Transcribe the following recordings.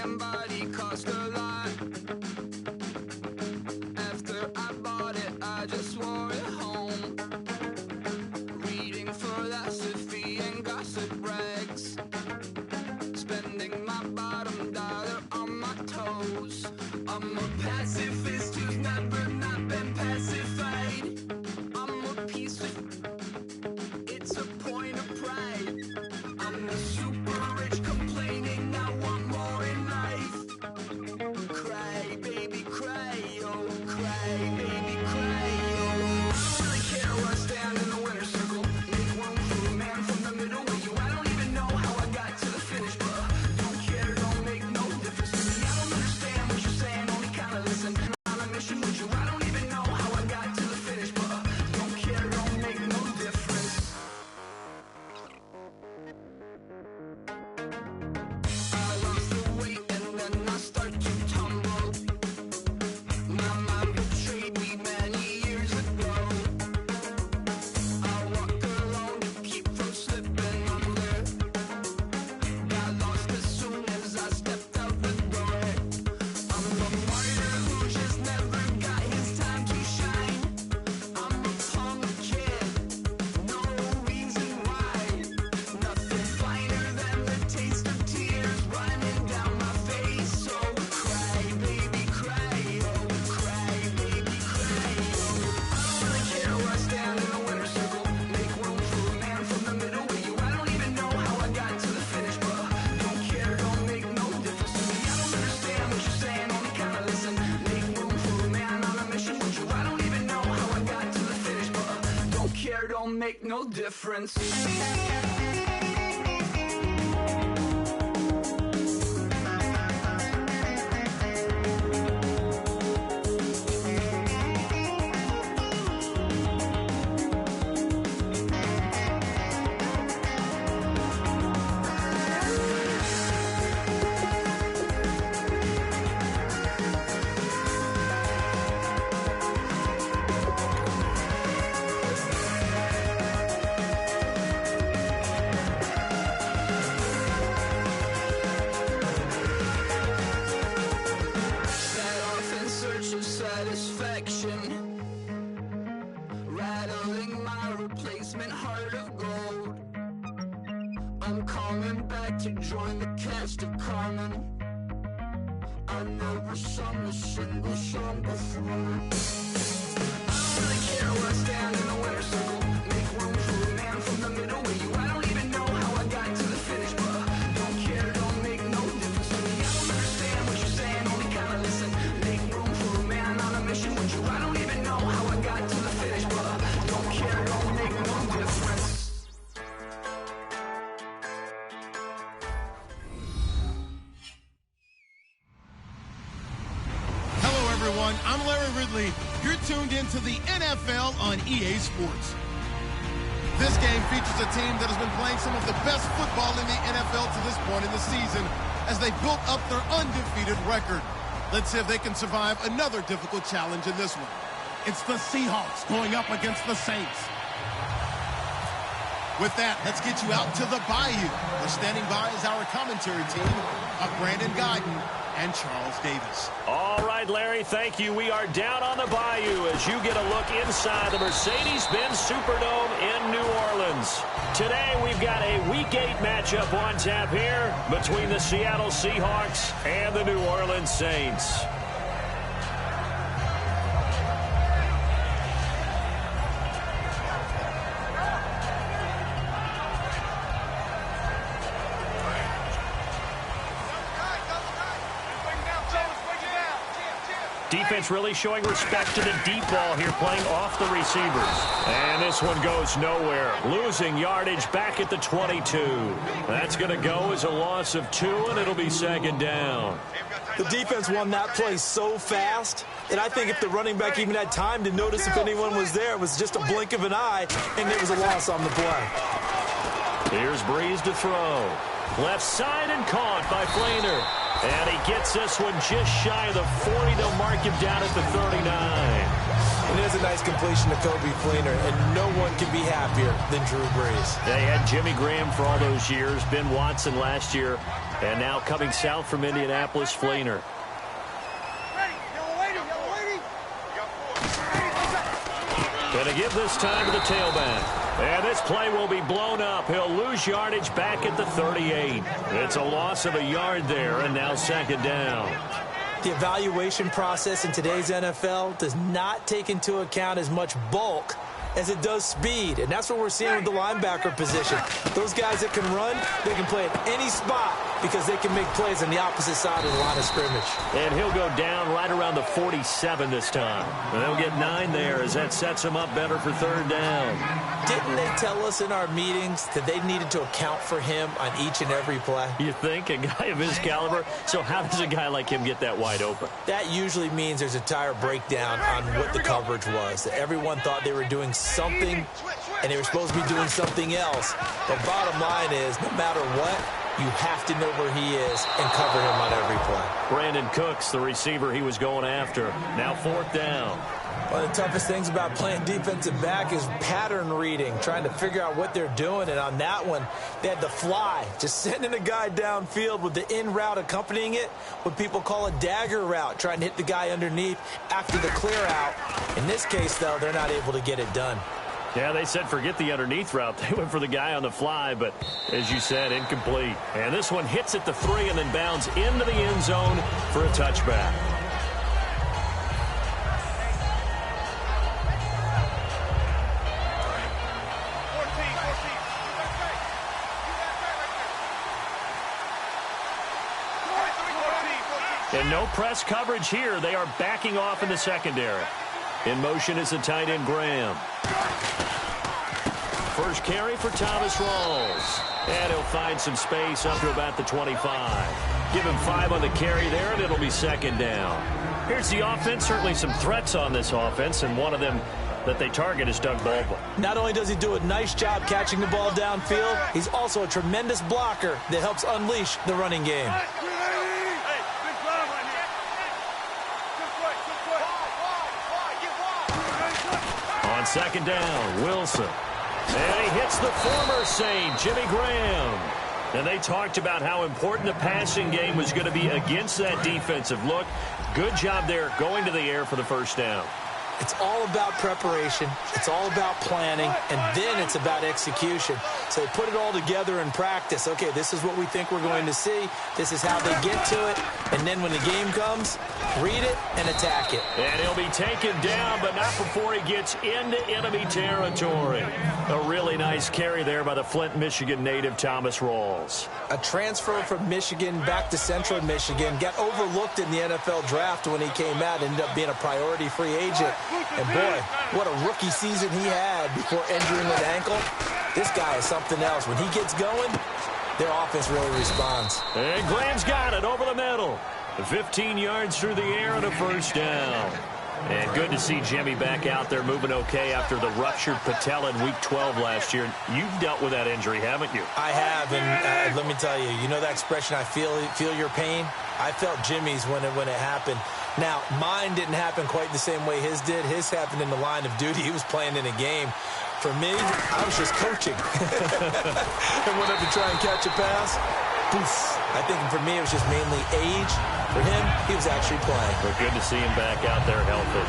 damn body cost a lot. After I bought it, I just wore it home. Reading philosophy and gossip rags. Spending my bottom dollar on my toes. I'm a pacifist who's never not been pacified. I'm a piece of... It's a point of pride. I'm the super rich complaining I want more in life. Cry, baby, cry, oh, cry, baby, cry, oh. I don't really care where I stand in the winner's circle. Make room for a man from the middle with you. I don't even know how I got to the finish, but don't care, don't make no difference to me. I don't understand what you're saying, only kinda listen. I'm on a mission with you. I don't even know how I got to the finish, but don't care, don't make no difference. I lost the weight and then I start to tumble. My mind betrayed me many years ago. I walk alone to keep from slipping under. Got lost as soon as I stepped out the door. I'm a martyr who just never got his time to shine. I'm a punk kid, no reason why. Nothing finer than the taste of tears running down my face. So cry, baby, cry, oh, cry, baby, cry, oh. I don't really care where I stand in the winner's circle. Make room for a man from the middle with you. I don't even know how I got to the finish, but don't care, don't make no difference to me. I don't understand what you're saying, only kinda listen. Make room for a man on a mission with you. I don't even know how I got to the finish, but don't care, don't make no difference. Set off in search of satisfaction, rattling my replacement heart of gold. I'm coming back to join the cast of Carmen. I never sung a single song before. I don't really care where I stand in the winner's circle. Make room for a man from the middle with you. I don't even know how I got to the finish, but don't care, don't make no difference to me. I don't understand what you're saying, only kinda listen. Make room for a man on a mission with you. I don't even know how I got to the finish, but don't care, don't make no difference. Hello, everyone. I'm Larry Ridley. You're tuned into the NFL on EA Sports. This game features a team that has been playing some of the best football in the NFL to this point in the season as they built up their undefeated record. Let's see if they can survive another difficult challenge in this one. It's the Seahawks going up against the Saints. With that, let's get you out to the Bayou. We're standing by as our commentary team of Brandon Guyton and Charles Davis. All right, Larry, thank you. We are down on the Bayou as you get a look inside the Mercedes-Benz Superdome in New Orleans. Today, we've got a Week 8 matchup on tap here between the Seattle Seahawks and the New Orleans Saints. Defense really showing respect to the deep ball here, playing off the receivers. And this one goes nowhere. Losing yardage back at the 22. That's going to go as a loss of 2, and it'll be second down. The defense won that play so fast, and I think if the running back even had time to notice if anyone was there, it was just a blink of an eye, and it was a loss on the play. Here's Breeze to throw. Left side and caught by Flainer. And he gets this one just shy of the 40. They'll mark him down at the 39. And there's a nice completion to Kobe Flainer, and no one can be happier than Drew Brees. They had Jimmy Graham for all those years, Ben Watson last year. And now coming south from Indianapolis, Fleener. Going to give this time to the tailback. And this play will be blown up. He'll lose yardage back at the 38. It's a loss of a yard there, and now second down. The evaluation process in today's NFL does not take into account as much bulk as it does speed, and that's what we're seeing with the linebacker position. Those guys that can run, they can play at any spot because they can make plays on the opposite side of the line of scrimmage. And he'll go down right around the 47 this time. And they'll get 9 there as that sets him up better for third down. Didn't they tell us in our meetings that they needed to account for him on each and every play? You think? A guy of his caliber? So how does a guy like him get that wide open? That usually means there's a tire breakdown on what the coverage was. That everyone thought they were doing something, and they were supposed to be doing something else. But bottom line is, no matter what, you have to know where he is and cover him on every play. Brandon Cooks, the receiver he was going after. Now fourth down. One of the toughest things about playing defensive back is pattern reading, trying to figure out what they're doing. And on that one, they had the fly, just sending a guy downfield with the in route accompanying it, what people call a dagger route, trying to hit the guy underneath after the clear out. In this case, though, they're not able to get it done. Yeah, they said forget the underneath route. They went for the guy on the fly, but as you said, incomplete. And this one hits at the 3 and then bounds into the end zone for a touchback. And no press coverage here. They are backing off in the secondary. In motion is the tight end, Graham. First carry for Thomas Rawls. And he'll find some space up to about the 25. Give him 5 on the carry there, and it'll be second down. Here's the offense. Certainly some threats on this offense, and one of them that they target is Doug Baldwin. Not only does he do a nice job catching the ball downfield, he's also a tremendous blocker that helps unleash the running game. On second down, Wilson. And he hits the former Saint, Jimmy Graham. And they talked about how important the passing game was going to be against that defensive look. Good job there going to the air for the first down. It's all about preparation. It's all about planning. And then it's about execution. So they put it all together in practice. Okay, this is what we think we're going to see. This is how they get to it. And then when the game comes, read it and attack it. And he'll be taken down, but not before he gets into enemy territory. A really nice carry there by the Flint, Michigan native Thomas Rawls. A transfer from Michigan back to Central Michigan. Got overlooked in the NFL draft when he came out. Ended up being a priority free agent. And boy, what a rookie season he had before injuring an ankle. This guy is something else. When he gets going, their offense really responds. And Graham's got it over the middle. 15 yards through the air and a first down. And good to see Jimmy back out there moving okay after the ruptured patella in Week 12 last year. You've dealt with that injury, haven't you? I have, and let me tell you, you know that expression, I feel your pain? I felt Jimmy's when it happened. Now, mine didn't happen quite the same way his did. His happened in the line of duty. He was playing in a game. For me, I was just coaching. And went up to try and catch a pass. Poof. I think for me, it was just mainly age. For him, he was actually playing. But good to see him back out there healthy.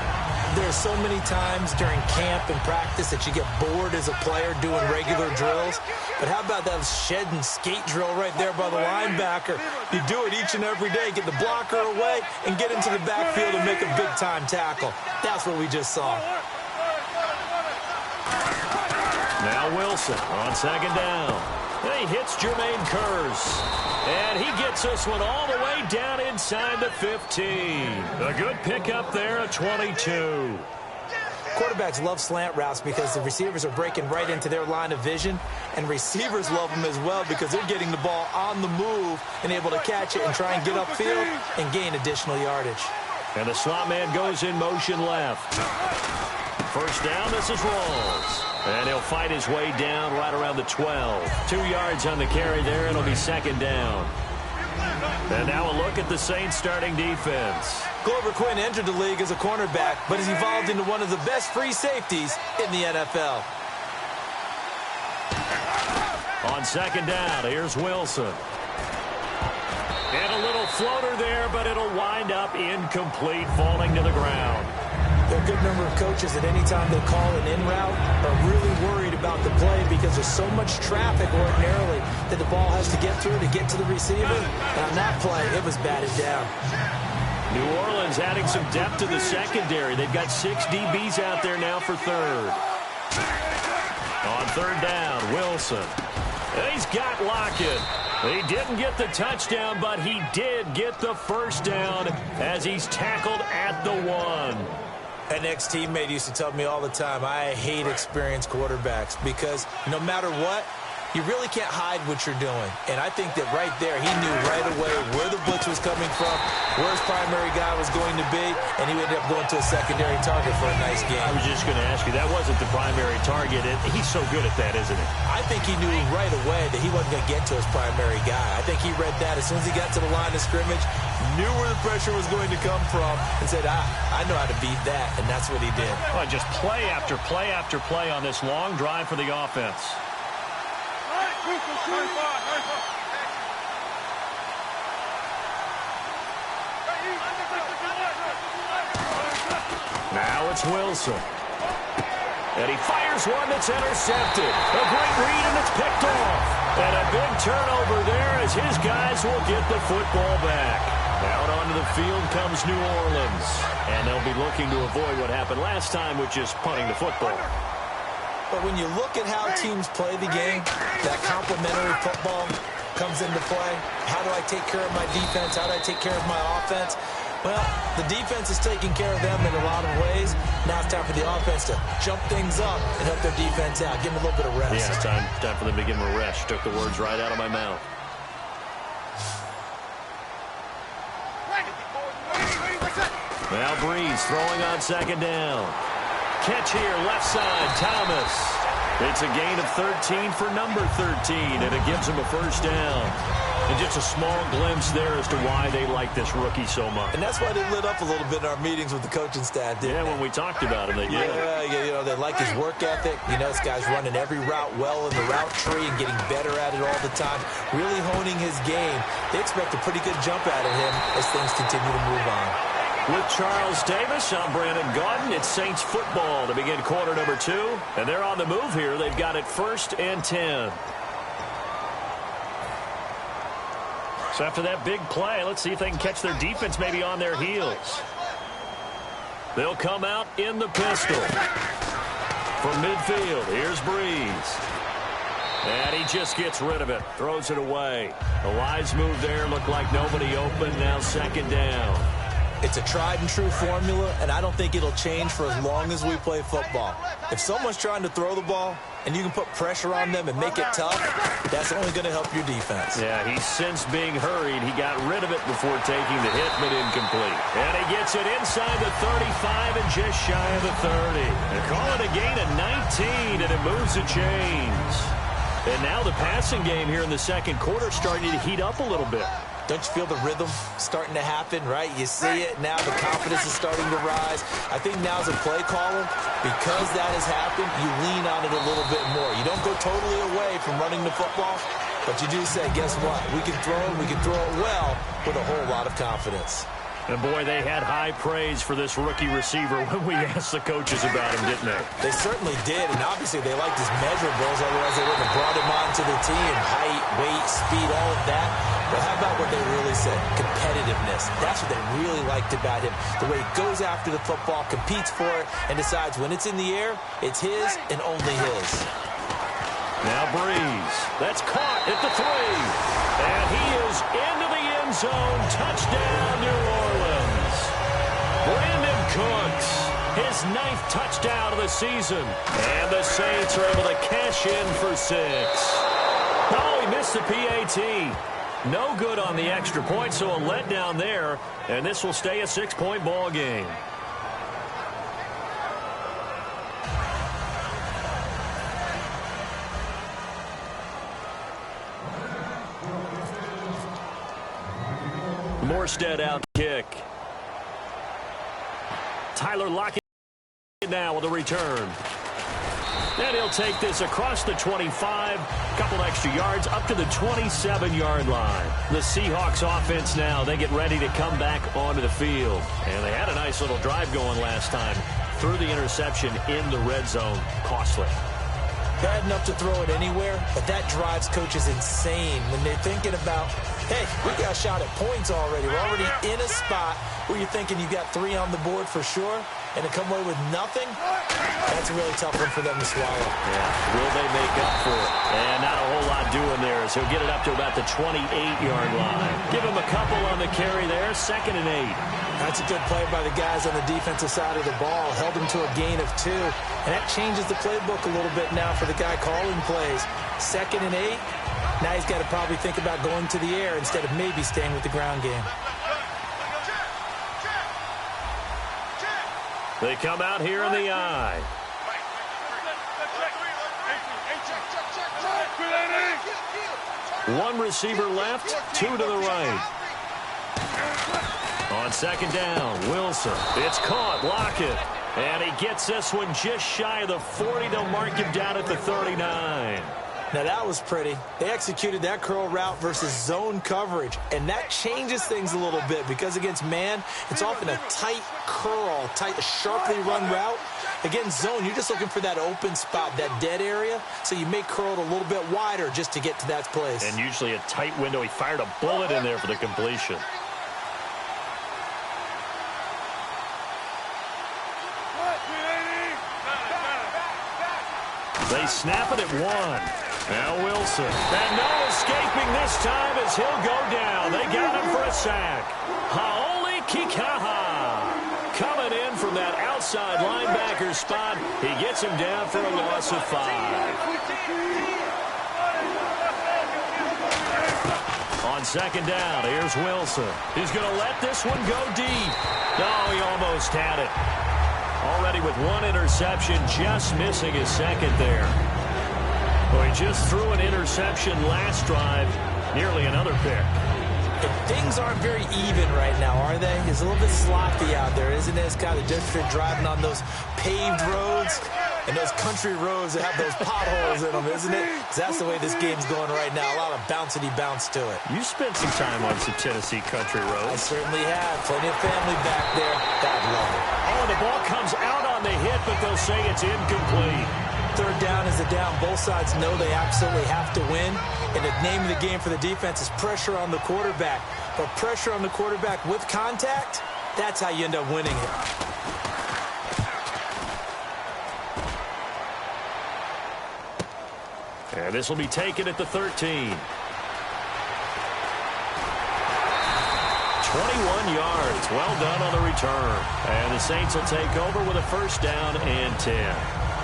There's so many times during camp and practice that you get bored as a player doing regular drills. But how about that shed and skate drill right there by the linebacker? You do it each and every day. Get the blocker away and get into the backfield and make a big-time tackle. That's what we just saw. Now Wilson on second down. And he hits Jermaine Kearse. And he gets this one all the way down inside the 15. A good pickup there at 22. Quarterbacks love slant routes because the receivers are breaking right into their line of vision, and receivers love them as well because they're getting the ball on the move and able to catch it and try and get upfield and gain additional yardage. And the slot man goes in motion left. First down, this is Rawls. And he'll fight his way down right around the 12. 2 yards on the carry there. It'll be second down. And now a look at the Saints starting defense. Glover Quinn entered the league as a cornerback, but has evolved into one of the best free safeties in the NFL. On second down, here's Wilson. floater there, but it'll wind up incomplete, falling to the ground. There are a good number of coaches that any time they call an in route are really worried about the play because there's so much traffic ordinarily that the ball has to get through to get to the receiver. And on that play, it was batted down. New Orleans adding some depth to the secondary. They've got 6 DBs out there now for third. On third down, Wilson. He's got Lockett. He didn't get the touchdown, but he did get the first down as he's tackled at the 1. An ex-teammate used to tell me all the time, I hate experienced quarterbacks because no matter what, you really can't hide what you're doing. And I think that right there, he knew right away where the blitz was coming from, where his primary guy was going to be, and he ended up going to a secondary target for a nice game. I was just going to ask you, that wasn't the primary target. He's so good at that, isn't he? I think he knew right away that he wasn't going to get to his primary guy. I think he read that as soon as he got to the line of scrimmage, knew where the pressure was going to come from, and said, I know how to beat that, and that's what he did. Well, just play after play after play on this long drive for the offense. Now it's Wilson. And he fires one that's intercepted. A great read, and it's picked off. And a big turnover there as his guys will get the football back. Out onto the field comes New Orleans. And they'll be looking to avoid what happened last time, which is punting the football. But when you look at how teams play the game, that complementary football comes into play. How do I take care of my defense? How do I take care of my offense? Well, the defense is taking care of them in a lot of ways. Now it's time for the offense to jump things up and help their defense out. Give them a little bit of rest. Yeah, it's time for them to give them a rest. Took the words right out of my mouth. Now Breeze throwing on second down. Catch here, left side, Thomas. It's a gain of 13 for number 13, and it gives him a first down. And just a small glimpse there as to why they like this rookie so much. And that's why they lit up a little bit in our meetings with the coaching staff, didn't they? When we talked about him, they did. Yeah, you know, they like his work ethic. You know, this guy's running every route well in the route tree and getting better at it all the time, really honing his game. They expect a pretty good jump out of him as things continue to move on. With Charles Davis, I'm Brandon Gaudin. It's Saints football to begin quarter number 2. And they're on the move here. They've got it 1st and 10. So after that big play, let's see if they can catch their defense maybe on their heels. They'll come out in the pistol. From midfield, here's Breeze. And he just gets rid of it. Throws it away. The wise move there. Looked like nobody open. Now second down. It's a tried-and-true formula, and I don't think it'll change for as long as we play football. If someone's trying to throw the ball and you can put pressure on them and make it tough, that's only going to help your defense. Yeah, he's since being hurried. He got rid of it before taking the hit, but incomplete. And he gets it inside the 35 and just shy of the 30. They call it a gain of 19, and it moves the chains. And now the passing game here in the second quarter starting to heat up a little bit. Don't you feel the rhythm starting to happen, right? You see it now. The confidence is starting to rise. I think now as a play caller, because that has happened, you lean on it a little bit more. You don't go totally away from running the football, but you do say, guess what? We can throw it. We can throw it well with a whole lot of confidence. And, boy, they had high praise for this rookie receiver when we asked the coaches about him, didn't they? They certainly did, and obviously they liked his measurables, otherwise they wouldn't have brought him onto the team. Height, weight, speed, all of that. But how about what they really said? Competitiveness. That's what they really liked about him. The way he goes after the football, competes for it, and decides when it's in the air, it's his and only his. Now Breeze. That's caught at the 3. And he is into the end zone. Touchdown, New Orleans. Brandon Cooks, his 9th touchdown of the season. And the Saints are able to cash in for 6. Oh, he missed the PAT. No good on the extra point, so a letdown there. And this will stay a 6-point ball game. Morstead out kick. Tyler Lockett now with a return. And he'll take this across the 25, a couple extra yards, up to the 27-yard line. The Seahawks offense now, they get ready to come back onto the field. And they had a nice little drive going last time. Threw the interception in the red zone. Costly. Bad enough to throw it anywhere, but that drives coaches insane when they're thinking about, hey, we got a shot at points already. We're already in a spot where you're thinking you got 3 on the board for sure, and to come away with nothing, that's a really tough one for them to swallow. Yeah, will they make up for it? And not a whole lot doing there, as he'll get it up to about the 28-yard line. Give him a couple on the carry there, 2nd and 8. That's a good play by the guys on the defensive side of the ball. Held him to a gain of 2. And that changes the playbook a little bit now for the guy calling plays. 2nd and 8. Now he's got to probably think about going to the air instead of maybe staying with the ground game. They come out here in the eye. One receiver left, 2 to the right. On 2nd down, Wilson. It's caught. Lockett. And he gets this one just shy of the 40. They'll mark him down at the 39. Now, that was pretty. They executed that curl route versus zone coverage, and that changes things a little bit because against man, it's often a tight curl, tight, sharply run route. Against zone, you're just looking for that open spot, that dead area, so you may curl it a little bit wider just to get to that place. And usually a tight window. He fired a bullet in there for the completion. They snap it at 1. Now Wilson. And no escaping this time as he'll go down. They got him for a sack. Haoli Kikaha coming in from that outside linebacker spot. He gets him down for a loss of 5. On 2nd down, here's Wilson. He's going to let this one go deep. No, he almost had it. Already with 1 interception, just missing his 2nd there. Well, he just threw an interception last drive, nearly another pick. Things aren't very even right now, are they? It's a little bit sloppy out there, isn't it? It's kind of different driving on those paved roads and those country roads that have those potholes in them, isn't it? 'Cause that's the way this game's going right now. A lot of bouncy bounce to it. You spent some time on some Tennessee country roads. I certainly have. Plenty of family back there. God love it. Oh, the ball comes out on the hit, but they'll say it's incomplete. 3rd down is a down. Both sides know they absolutely have to win. And the name of the game for the defense is pressure on the quarterback. But pressure on the quarterback with contact, that's how you end up winning it. And this will be taken at the 13. 21 yards. Well done on the return. And the Saints will take over with a 1st down and 10.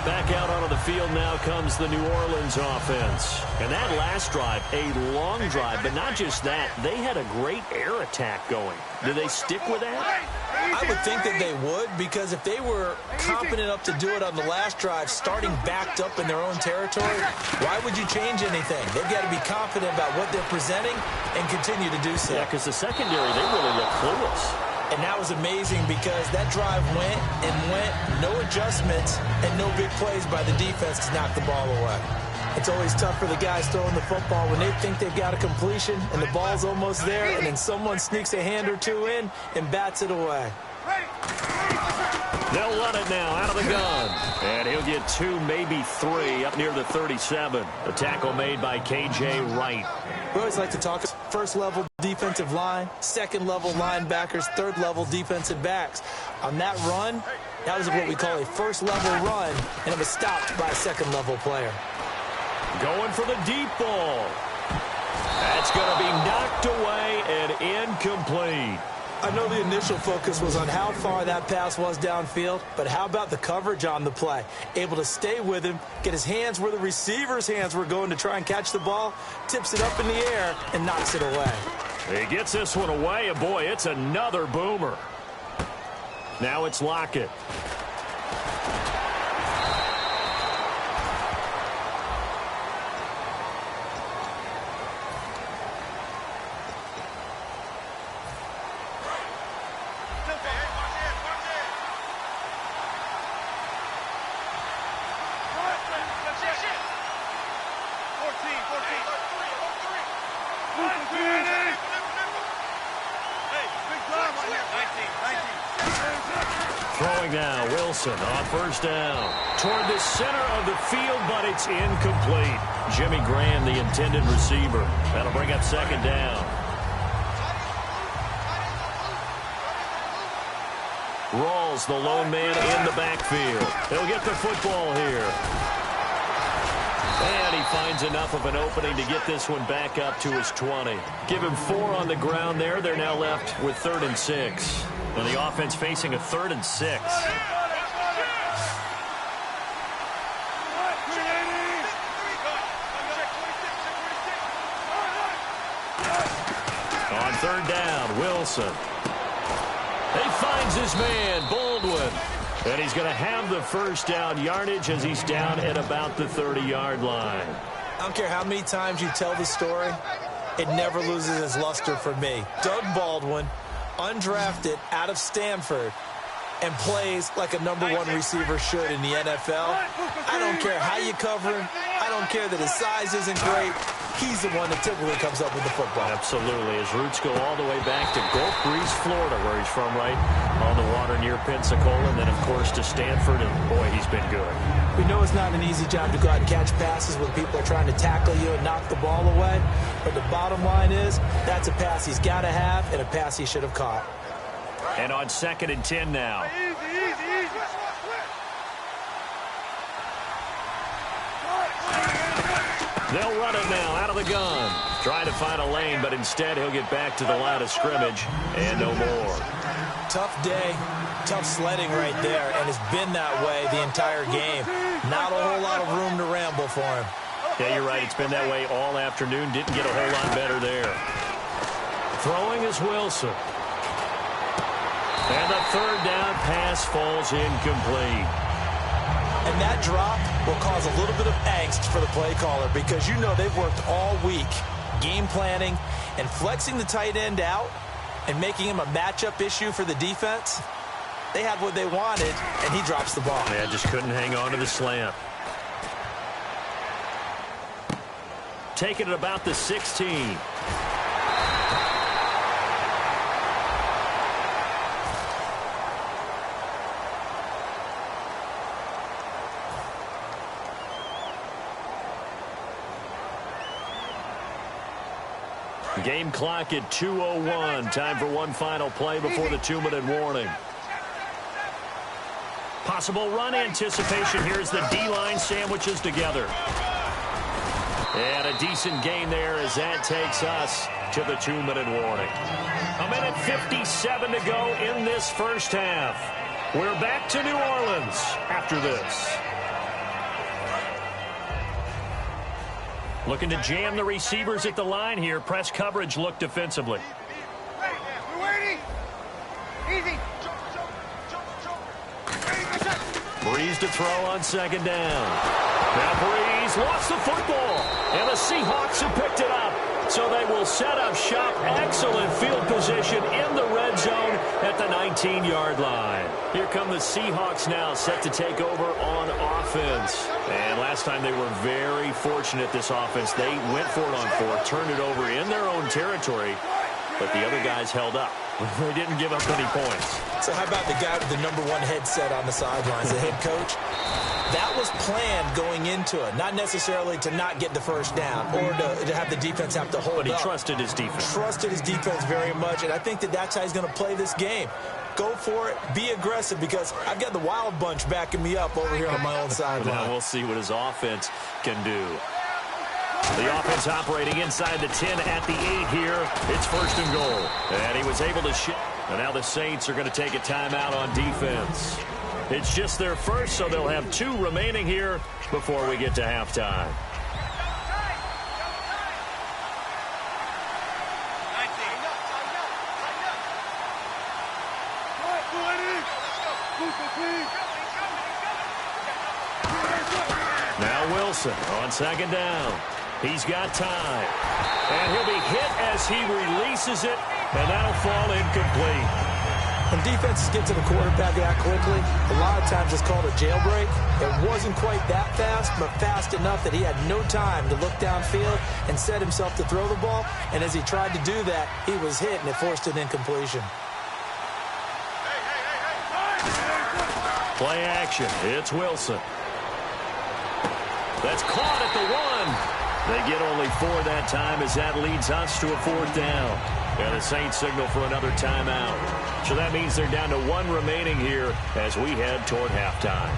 Back out onto the field now comes the New Orleans offense. And that last drive, a long drive, but not just that. They had a great air attack going. Do they stick with that? I would think that they would, because if they were confident enough to do it on the last drive, starting backed up in their own territory, why would you change anything? They've got to be confident about what they're presenting and continue to do so. Yeah, because the secondary, they really look clueless. And that was amazing because that drive went and went, no adjustments, and no big plays by the defense to knock the ball away. It's always tough for the guys throwing the football when they think they've got a completion and the ball's almost there, and then someone sneaks a hand or 2 in and bats it away. They'll run it now out of the gun. And he'll get 2, maybe 3 up near the 37. The tackle made by K.J. Wright. We always like to talk first-level defensive line, second-level linebackers, third-level defensive backs. On that run, that was what we call a first-level run, and it was stopped by a second-level player. Going for the deep ball. That's going to be knocked away and incomplete. I know the initial focus was on how far that pass was downfield, but how about the coverage on the play? Able to stay with him, get his hands where the receiver's hands were going to try and catch the ball, tips it up in the air, and knocks it away. He gets this one away, and boy, it's another boomer. Now it's Lockett. Throwing now, Wilson on first down. Toward the center of the field, but it's incomplete. Jimmy Graham, the intended receiver. That'll bring up second down. Rawls, the lone man in the backfield. He'll get the football here. And he finds enough of an opening to get this one back up to his 20. Give him 4 on the ground there. They're now left with 3rd and 6. And the offense facing a 3rd and 6. On 3rd down, Wilson. He finds his man, Baldwin. And he's going to have the first down yardage as he's down at about the 30-yard line. I don't care how many times you tell the story, it never loses its luster for me. Doug Baldwin, undrafted out of Stanford, and plays like a #1 receiver should in the NFL. I don't care how you cover him. I don't care that his size isn't great. He's the one that typically comes up with the football. Absolutely. His roots go all the way back to Gulf Breeze, Florida, where he's from, right on the water near Pensacola. And then, of course, to Stanford. And, boy, he's been good. We know it's not an easy job to go out and catch passes when people are trying to tackle you and knock the ball away. But the bottom line is that's a pass he's got to have and a pass he should have caught. And on 2nd and 10 now. They'll run it now out of the gun. Trying to find a lane, but instead he'll get back to the line of scrimmage and no more. Tough day, tough sledding right there, and it's been that way the entire game. Not a whole lot of room to ramble for him. Yeah, you're right. It's been that way all afternoon. Didn't get a whole lot better there. Throwing is Wilson. And the 3rd down pass falls incomplete. And that drop will cause a little bit of angst for the play caller because you know they've worked all week game planning and flexing the tight end out and making him a matchup issue for the defense. They had what they wanted, and he drops the ball. Yeah, just couldn't hang on to the slant. Taking it about the 16. Game clock at 2:01. Time for one final play before the 2-minute warning. Possible run anticipation. Here's the D-line sandwiches together. And a decent gain there as that takes us to the 2-minute warning. 1:57 to go in this first half. We're back to New Orleans after this. Looking to jam the receivers at the line here. Press coverage look defensively. We're waiting. Easy. Breeze to throw on 2nd down. Now Breeze lost the football. And the Seahawks have picked it up. So they will set up shop. Excellent field position in the red zone at the 19-yard line. Here come the Seahawks now set to take over on offense. And last time they were very fortunate, this offense. They went for it on 4, turned it over in their own territory, but the other guys held up. They didn't give up any points. So how about the guy with the #1 headset on the sidelines, the head coach? That was planned going into it, not necessarily to not get the first down or to have the defense have to hold up. But he trusted his defense. Trusted his defense very much, and I think that that's how he's going to play this game. Go for it, be aggressive, because I've got the wild bunch backing me up over here on my own sideline. Now we'll see what his offense can do. The offense operating inside the 10 at the 8 here. It's 1st and goal. And he was able to shoot. And now the Saints are going to take a timeout on defense. It's just their first, so they'll have 2 remaining here before we get to halftime. Now Wilson on 2nd down. He's got time. And he'll be hit as he releases it, and that'll fall incomplete. When defenses get to the quarterback that quickly, a lot of times it's called a jailbreak. It wasn't quite that fast, but fast enough that he had no time to look downfield and set himself to throw the ball. And as he tried to do that, he was hit, and it forced an incompletion. Play action. It's Wilson. That's caught at the 1. They get only 4 that time as that leads us to a 4th down. And the Saints signal for another timeout. So that means they're down to 1 remaining here as we head toward halftime.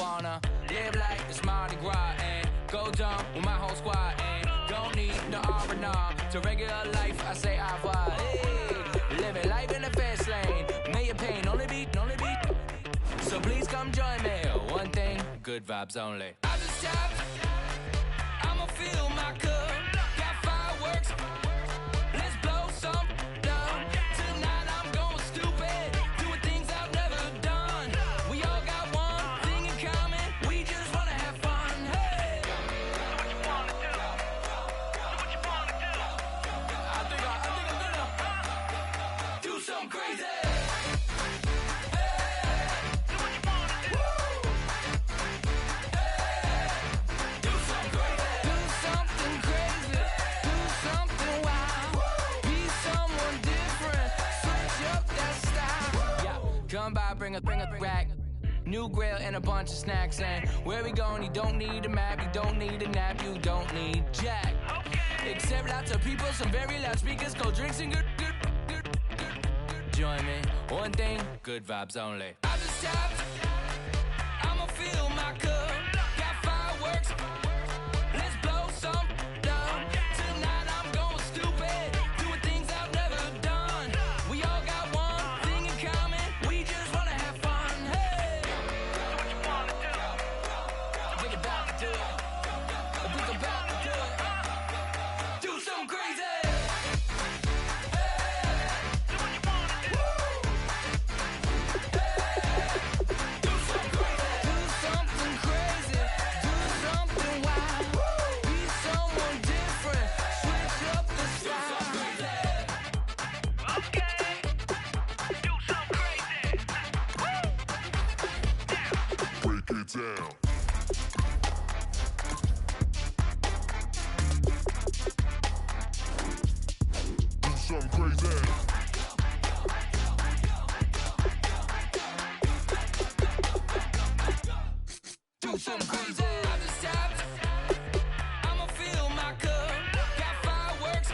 wanna live like it's Mardi Gras and go dumb with my whole squad and don't need no R&R to regular life. I say au revoir. Hey, living life in the fast lane. May your pain only beat. So please come join me. One thing, good vibes only. I just tap. I'ma fill my cup. Got fireworks. Let's blow some down. Tonight I'm going stupid. Doing things I've never done. We all got one thing in common. We just wanna have fun. Hey. Do what you wanna do. Do what you wanna do. I think I'm gonna do something crazy. Do something new grill and a bunch of snacks. And where we going, you don't need a map, you don't need a nap, you don't need jack. Except lots of people, some very loud speakers, cold drinks and good. Join me, one thing, good vibes only. I just tapped, I'ma fill my cup. Got fireworks, let's blow some down. Tonight I'm going stupid, doing things I've never done. We all got one thing in common, we just wanna have fun. Hey, what you wanna do? I think about to do it. I think about to do it. Do something crazy. Down. Do something crazy. Do something crazy. I just tapped, I'ma fill my cup. Got fireworks,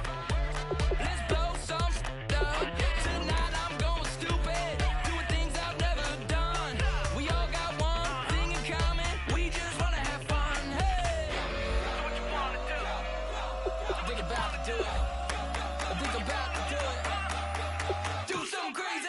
let's blow some stuff. Tonight I'm going stupid, doing things I've never done. We all got one thing in common, we just wanna have fun. Hey, what you wanna do? I think about to do it. I think about to do it. Do something crazy.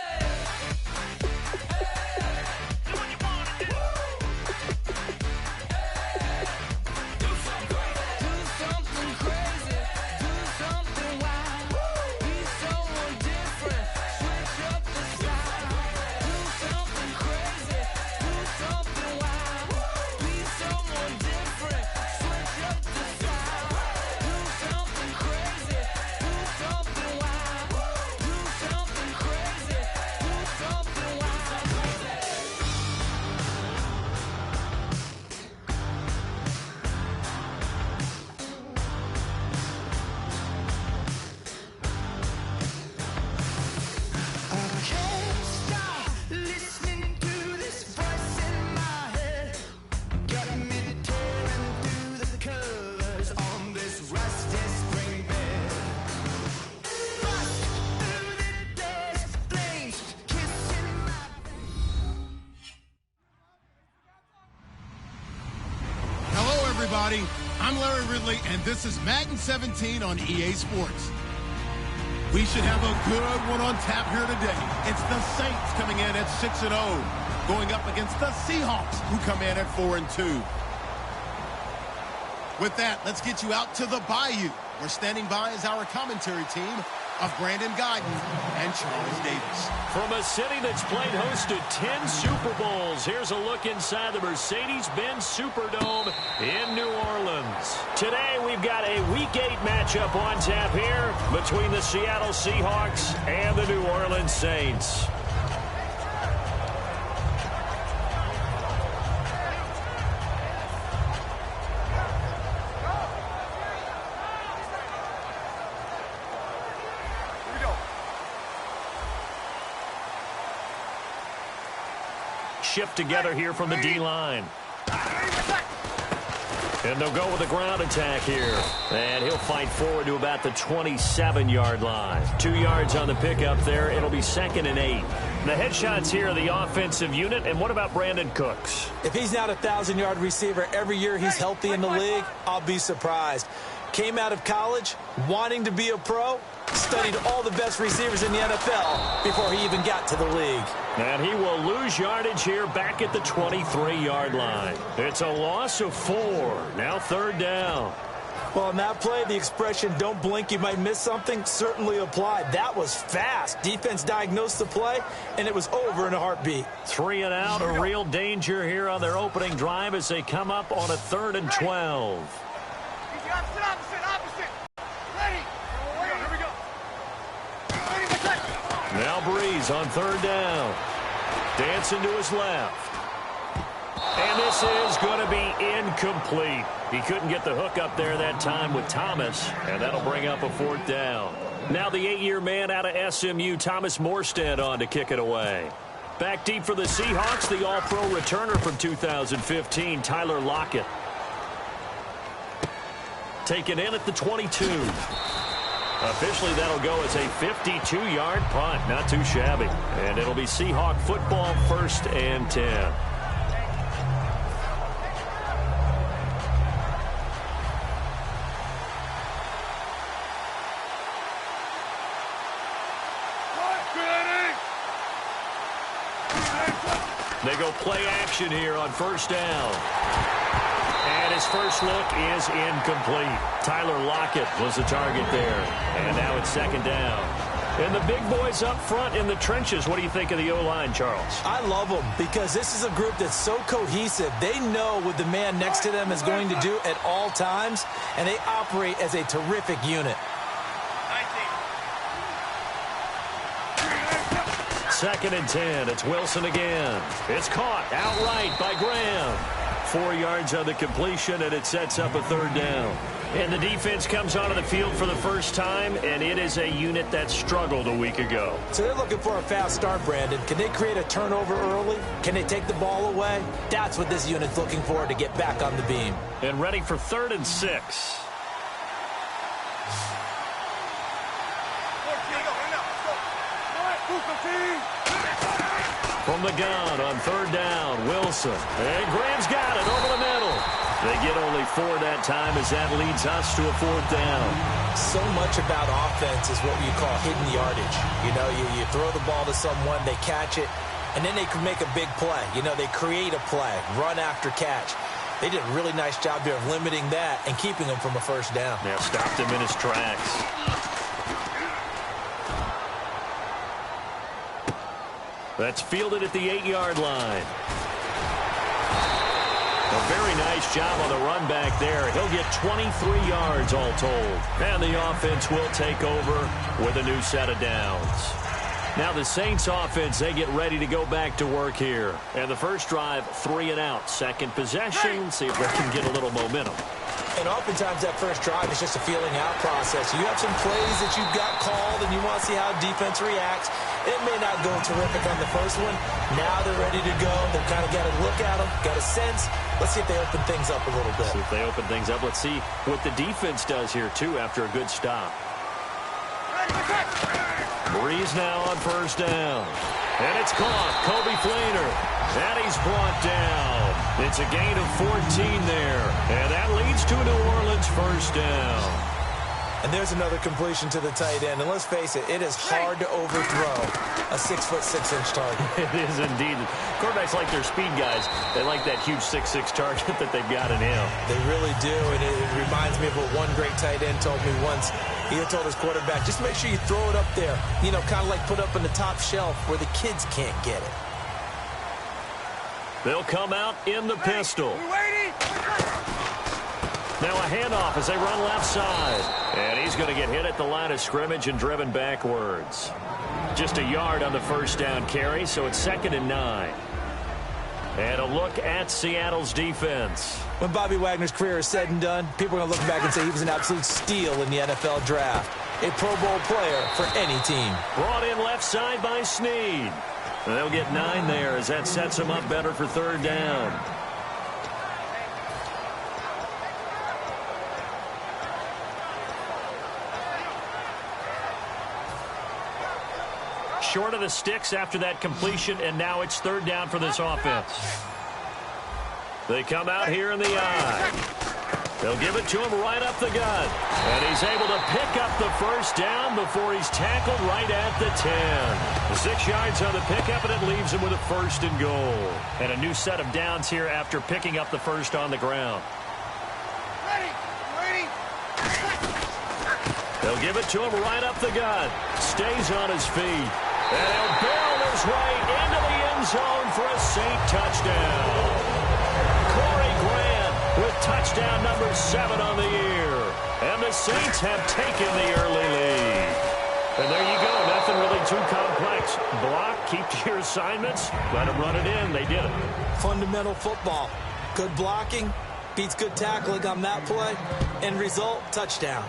Everybody, I'm Larry Ridley, and this is Madden 17 on EA Sports. We should have a good one on tap here today. It's the Saints coming in at 6-0, going up against the Seahawks, who come in at 4-2. With that, let's get you out to the Bayou. We're standing by as our commentary team of Brandon Guyton and Charles Davis. From a city that's played host to 10 Super Bowls, here's a look inside the Mercedes-Benz Superdome in New Orleans. Today, we've got a Week 8 matchup on tap here between the Seattle Seahawks and the New Orleans Saints. Shift together here from the D-line. And they'll go with a ground attack here. And he'll fight forward to about the 27-yard line. 2 yards on the pickup there. It'll be 2nd and 8. The headshots here are the offensive unit. And what about Brandon Cooks? If he's not a 1,000-yard receiver every year he's healthy in the league, I'll be surprised. Came out of college wanting to be a pro, studied all the best receivers in the NFL before he even got to the league. And he will lose yardage here back at the 23-yard line. It's a loss of 4. Now 3rd down. Well, on that play, the expression, don't blink, you might miss something, certainly applied. That was fast. Defense diagnosed the play, and it was over in a heartbeat. 3 and out, a real danger here on their opening drive as they come up on a 3rd and 12. Opposite. Ready. Here we go. Now Breeze on 3rd down. Dancing to his left. And this is going to be incomplete. He couldn't get the hook up there that time with Thomas, and that'll bring up a 4th down. Now the 8-year man out of SMU, Thomas Morstead, on to kick it away. Back deep for the Seahawks, the All-Pro returner from 2015, Tyler Lockett. Taken in at the 22. Officially, that'll go as a 52-yard punt. Not too shabby. And it'll be Seahawk football, 1st and 10. They go play action here on 1st down. And his first look is incomplete. Tyler Lockett was the target there. And now it's 2nd down. And the big boys up front in the trenches. What do you think of the O-line, Charles? I love them because this is a group that's so cohesive. They know what the man next to them is going to do at all times, and they operate as a terrific unit. 2nd and 10. It's Wilson again. It's caught outright by Graham. 4 yards on the completion, and it sets up a 3rd down. And the defense comes onto the field for the first time, and it is a unit that struggled a week ago. So they're looking for a fast start, Brandon. Can they create a turnover early? Can they take the ball away? That's what this unit's looking for to get back on the beam. And ready for 3rd and 6. From the gun on 3rd down, Wilson. And Graham's got it over the middle. They get only 4 that time as that leads us to a 4th down. So much about offense is what you call hidden yardage. You know, you throw the ball to someone, they catch it, and then they can make a big play. You know, they create a play, run after catch. They did a really nice job there of limiting that and keeping him from a 1st down. Yeah, stopped him in his tracks. That's fielded at the 8-yard line. A very nice job on the run back there. He'll get 23 yards all told. And the offense will take over with a new set of downs. Now the Saints offense, they get ready to go back to work here. And the first drive, 3 and out. Second possession, see if they can get a little momentum. And oftentimes that first drive is just a feeling out process. You have some plays that you've got called and you want to see how defense reacts. It may not go terrific on the first one. Now they're ready to go. They've kind of got to look at them, got a sense. Let's see if they open things up a little bit. See if they open things up. Let's see what the defense does here, too, after a good stop. Breeze now on 1st down. And it's caught. Kobe Fleener. And he's brought down. It's a gain of 14 there. And that leads to a New Orleans 1st down. And there's another completion to the tight end. And let's face it, it is hard to overthrow a 6'6" target. It is indeed. Quarterbacks like their speed guys. They like that huge 6'6" target that they've got in him. They really do. And it reminds me of what one great tight end told me once. He had told his quarterback, just make sure you throw it up there. You know, kind of like put up on the top shelf where the kids can't get it. They'll come out in the pistol. Now a handoff as they run left side. And he's going to get hit at the line of scrimmage and driven backwards. Just a yard on the 1st down carry, so it's 2nd and 9. And a look at Seattle's defense. When Bobby Wagner's career is said and done, people are going to look back and say he was an absolute steal in the NFL draft. A Pro Bowl player for any team. Brought in left side by Snead. And they'll get 9 there as that sets them up better for 3rd down. Short of the sticks after that completion, and now it's 3rd down for this offense. They come out here in the eye. They'll give it to him right up the gut. And he's able to pick up the 1st down before he's tackled right at the 10. 6 yards on the pickup, and it leaves him with a 1st and goal. And a new set of downs here after picking up the 1st on the ground. They'll give it to him right up the gut. Stays on his feet. And he'll barrel his way into the end zone for a Saint touchdown. Corey Grant with touchdown number 7 on the year. And the Saints have taken the early lead. And there you go. Nothing really too complex. Block, keep to your assignments, let them run it in. They did it. Fundamental football. Good blocking beats good tackling on that play. End result, touchdown.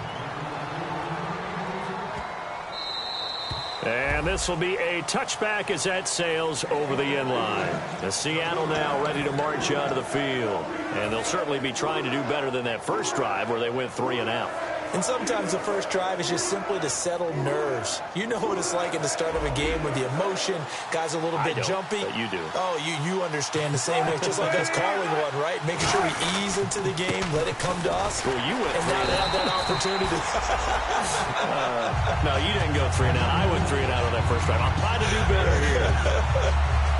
And this will be a touchback as that sails over the end line. The Seattle now ready to march out of the field. And they'll certainly be trying to do better than that first drive where they went 3 and out. And sometimes the first drive is just simply to settle nerves. You know what it's like at the start of a game with the emotion. Guys a little bit jumpy. But you do. Oh, you understand the same way. It's just like us calling one, right? Making sure we ease into the game, let it come to us. Well, you went and now they have that opportunity. No, you didn't go 3 and out. I went 3 and out on that first drive. I'm trying to do better here.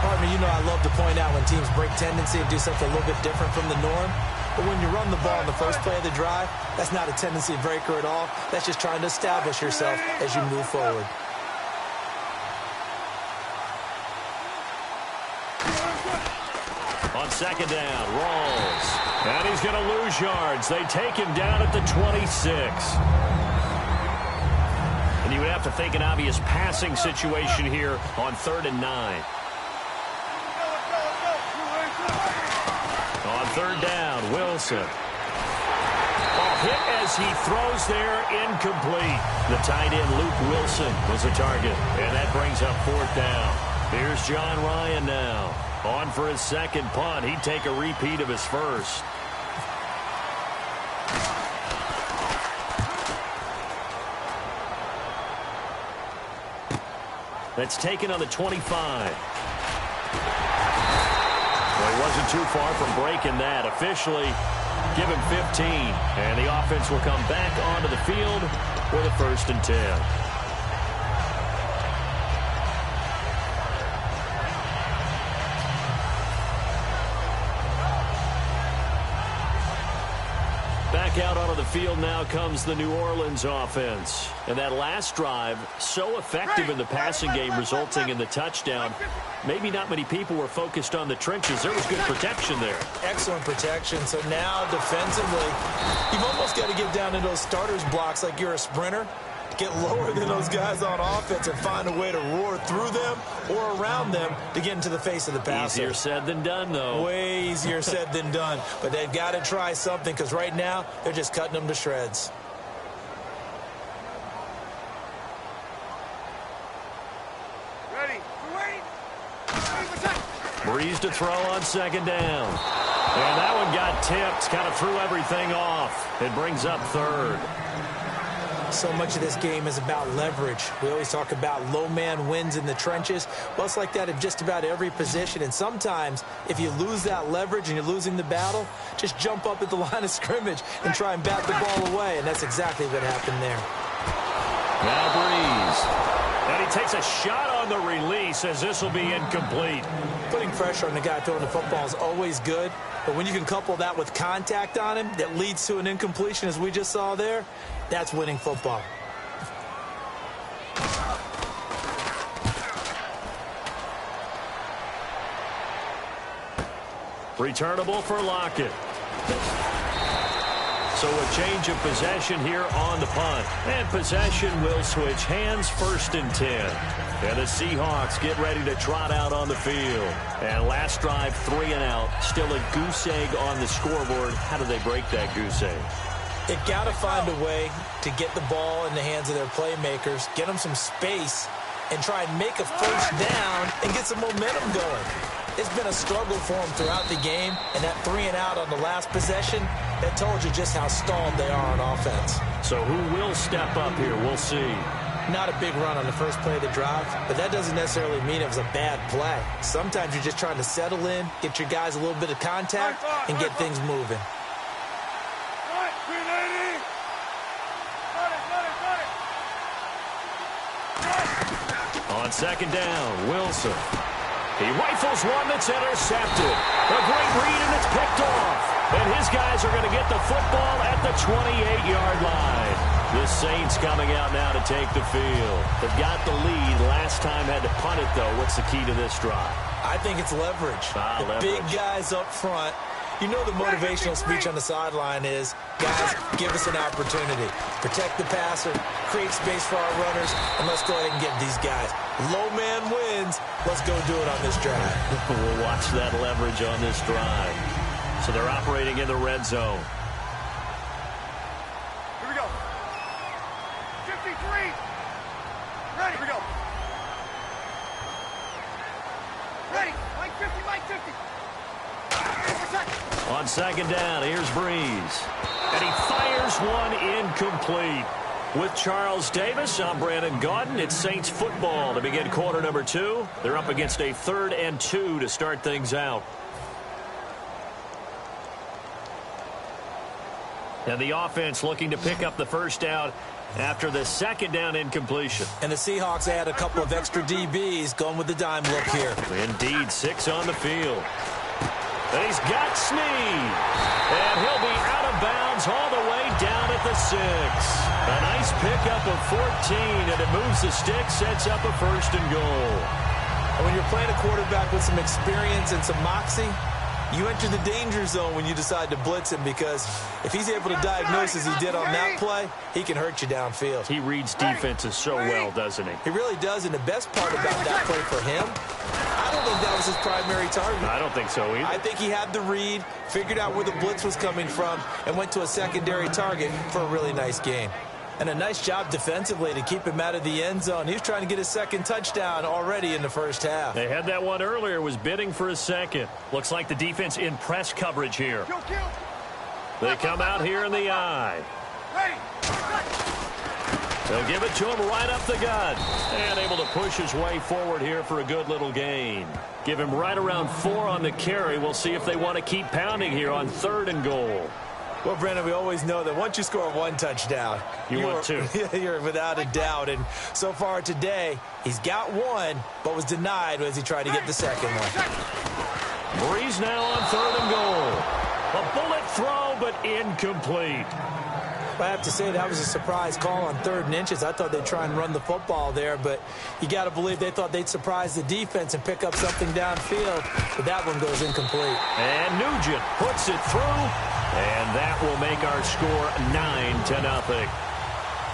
Partner, you know I love to point out when teams break tendency and do something a little bit different from the norm. But when you run the ball in the first play of the drive, that's not a tendency breaker at all. That's just trying to establish yourself as you move forward. On second down, rolls. And he's going to lose yards. They take him down at the 26. And you would have to think an obvious passing situation here on 3rd and 9. On 3rd down, Wilson. Ball hit as he throws there, incomplete. The tight end, Luke Wilson, was a target. And that brings up 4th down. Here's John Ryan now. On for his second punt. He'd take a repeat of his first. That's taken on the 25. Well, he wasn't too far from breaking that. Officially, give him 15. And the offense will come back onto the field with a 1st and 10. Back out onto the field now comes the New Orleans offense. And that last drive, so effective in the passing game, resulting in the touchdown. Maybe not many people were focused on the trenches. There was good protection there. Excellent protection. So now defensively, you've almost got to get down in those starters blocks like you're a sprinter. Get lower than those guys on offense and find a way to roar through them or around them to get into the face of the passer. Easier said than done, though. Way easier said than done. But they've got to try something because right now they're just cutting them to shreds. Ready. Breeze to throw on second down. And that one got tipped. Kind of threw everything off. It brings up 3rd. So much of this game is about leverage. We always talk about low man wins in the trenches. Well, it's like that in just about every position. And sometimes, if you lose that leverage and you're losing the battle, just jump up at the line of scrimmage and try and bat the ball away. And that's exactly what happened there. Now Breeze. And he takes a shot on the release as this will be incomplete. Putting pressure on the guy throwing the football is always good. But when you can couple that with contact on him that leads to an incompletion, as we just saw there, that's winning football. Returnable for Lockett. So a change of possession here on the punt. And possession will switch hands, 1st and 10. And the Seahawks get ready to trot out on the field. And last drive, 3 and out. Still a goose egg on the scoreboard. How do they break that goose egg? They've got to find a way to get the ball in the hands of their playmakers, get them some space, and try and make a first down and get some momentum going. It's been a struggle for them throughout the game, and that 3 and out on the last possession, that told you just how stalled they are on offense. So who will step up here? We'll see. Not a big run on the first play of the drive, but that doesn't necessarily mean it was a bad play. Sometimes you're just trying to settle in, get your guys a little bit of contact, and get things moving. On second down, Wilson. He rifles one that's intercepted. A great read, and it's picked off. And his guys are going to get the football at the 28-yard line. The Saints coming out now to take the field. They've got the lead. Last time had to punt it, though. What's the key to this drive? I think it's leverage. The big guys up front. You know the motivational speech on the sideline is, guys, give us an opportunity. Protect the passer, create space for our runners, and let's go ahead and get these guys. Low man wins. Let's go do it on this drive. We'll watch that leverage on this drive. So they're operating in the red zone. Here we go. 53. Ready. Here we go. On second down, here's Breeze. And he fires one incomplete. With Charles Davis, I'm Brandon Gaudin. It's Saints football to begin quarter number 2. They're up against a 3rd and 2 to start things out. And the offense looking to pick up the first down after the second down incompletion. And the Seahawks add a couple of extra DBs going with the dime look here. Indeed, 6 on the field. And he's got Snead. And he'll be out of bounds all the way down at the 6. A nice pickup of 14, and it moves the stick, sets up a 1st and goal. And when you're playing a quarterback with some experience and some moxie, you enter the danger zone when you decide to blitz him, because if he's able to diagnose as he did on that play, he can hurt you downfield. He reads defenses so well, doesn't he? He really does, and the best part about that play for him, I don't think that was his primary target. I don't think so either. I think he had the read, figured out where the blitz was coming from, and went to a secondary target for a really nice gain. And a nice job defensively to keep him out of the end zone. He was trying to get his 2nd touchdown already in the first half. They had that one earlier, was bidding for a 2nd. Looks like the defense in press coverage here. They come out here in the eye. They'll give it to him right up the gut. And able to push his way forward here for a good little gain. Give him right around 4 on the carry. We'll see if they want to keep pounding here on 3rd and goal. Well, Brandon, we always know that once you score 1 touchdown, you want 2. You're without a doubt. And so far today, he's got 1, but was denied as he tried to get the 2nd one. Breeze now on 3rd and goal. A bullet throw, but incomplete. I have to say that was a surprise call on 3rd and inches. I thought they'd try and run the football there, but you got to believe they thought they'd surprise the defense and pick up something downfield. But that one goes incomplete. And Nugent puts it through, and that will make our score 9-0.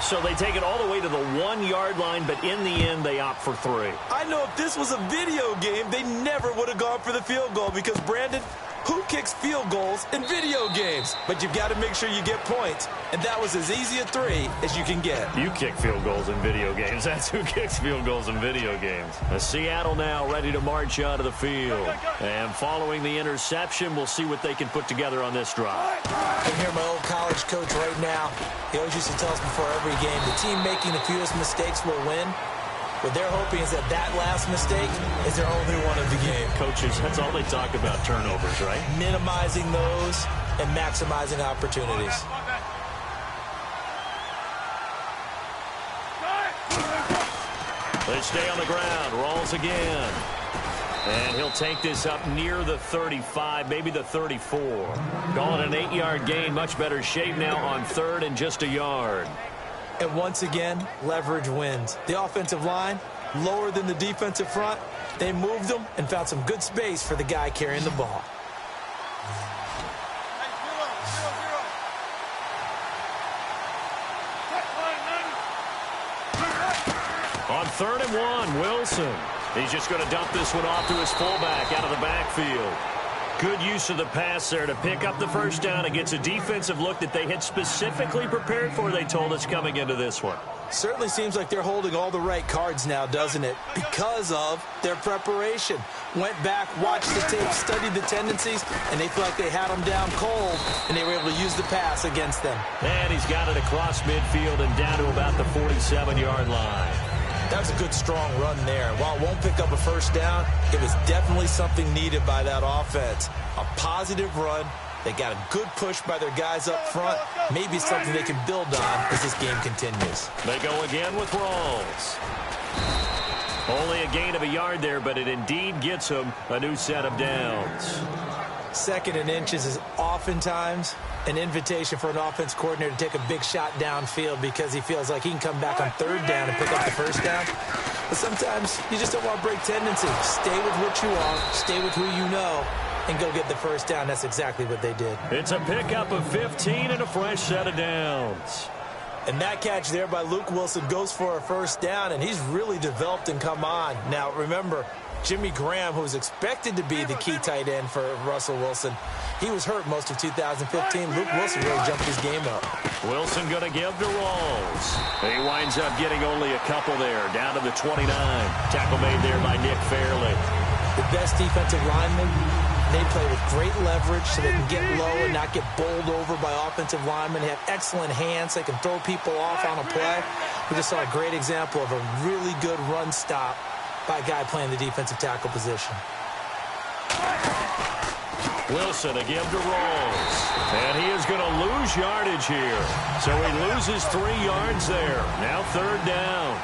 So they take it all the way to the 1-yard line, but in the end, they opt for 3. I know if this was a video game, they never would have gone for the field goal, because, Brandon, who kicks field goals in video games? But you've got to make sure you get points, and that was as easy a 3 as you can get. You kick field goals in video games. That's who kicks field goals in video games. Seattle now ready to march out of the field. And following the interception, we'll see what they can put together on this drive. I can hear my old college coach right now. He always used to tell us before every game, the team making the fewest mistakes will win. What they're hoping is that last mistake is their only one of the game. Coaches, that's all they talk about, turnovers, right? Minimizing those and maximizing opportunities. They stay on the ground. Rolls again. And he'll take this up near the 35, maybe the 34. Call it an 8-yard gain. Much better shape now on 3rd and just a yard. And once again, leverage wins. The offensive line, lower than the defensive front. They moved them and found some good space for the guy carrying the ball. On 3rd and 1, Wilson. He's just going to dump this one off to his fullback out of the backfield. Good use of the pass there to pick up the first down against a defensive look that they had specifically prepared for, they told us, coming into this one. Certainly seems like they're holding all the right cards now, doesn't it? Because of their preparation. Went back, watched the tape, studied the tendencies, and they feel like they had them down cold, and they were able to use the pass against them. And he's got it across midfield and down to about the 47-yard line. That was a good, strong run there. While it won't pick up a first down, it was definitely something needed by that offense. A positive run. They got a good push by their guys up front. Maybe something they can build on as this game continues. They go again with Rawls. Only a gain of a yard there, but it indeed gets them a new set of downs. 2nd and inches is oftentimes an invitation for an offense coordinator to take a big shot downfield because he feels like he can come back on 3rd down and pick up the first down. But sometimes you just don't want to break tendency. Stay with what you are, stay with who you know, and go get the first down. That's exactly what they did. It's a pickup of 15 and a fresh set of downs. And that catch there by Luke Wilson goes for a first down, and he's really developed and come on. Now, remember, Jimmy Graham, who was expected to be the key tight end for Russell Wilson, he was hurt most of 2015. Luke Wilson really jumped his game up. Wilson going to give to Rawls. He winds up getting only a couple there, down to the 29. Tackle made there by Nick Fairley. The best defensive linemen, they play with great leverage so they can get low and not get bowled over by offensive linemen. They have excellent hands. They can throw people off on a play. We just saw a great example of a really good run stop by a guy playing the defensive tackle position. Wilson again to Rawls. And he is going to lose yardage here. So he loses 3 yards there. Now 3rd down.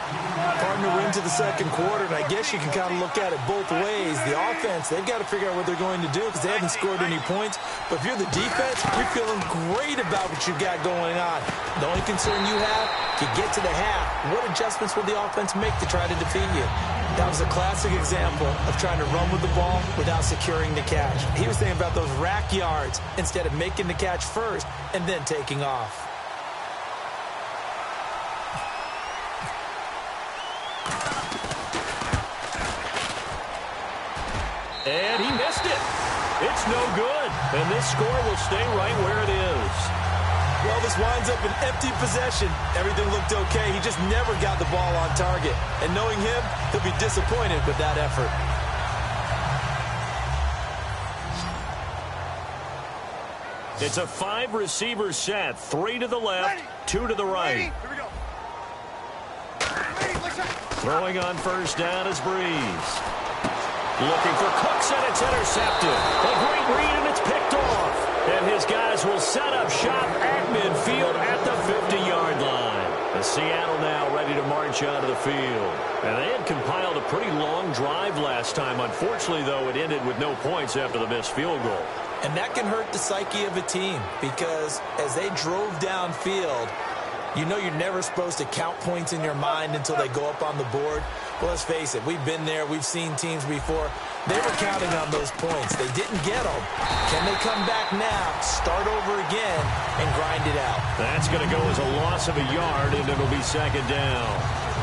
Pardon, we're into the second quarter, and I guess you can kind of look at it both ways. The offense, they've got to figure out what they're going to do because they haven't scored any points. But if you're the defense, you're feeling great about what you've got going on. The only concern you have, you get to the half, what adjustments will the offense make to try to defeat you? That was a classic example of trying to run with the ball without securing the catch. He was thinking about those rack yards instead of making the catch first and then taking off. And he missed it. It's no good. And this score will stay right where it is. Well, this winds up an empty possession. Everything looked okay. He just never got the ball on target. And knowing him, he'll be disappointed with that effort. It's a 5-receiver set. 3 to the left, 2 to the right. Here we go. Throwing on 1st down is Breeze. Looking for Cooks, and it's intercepted. A great read, and it's picked off. And his guys will set up shop at midfield at the 50-yard line. The Seattle now ready to march onto the field. And they had compiled a pretty long drive last time. Unfortunately, though, it ended with no points after the missed field goal. And that can hurt the psyche of a team because as they drove downfield, you know you're never supposed to count points in your mind until they go up on the board. Well, let's face it, we've been there. We've seen teams before. They were counting on those points. They didn't get them. Can they come back now, start over again, and grind it out? That's going to go as a loss of a yard, and it'll be 2nd down.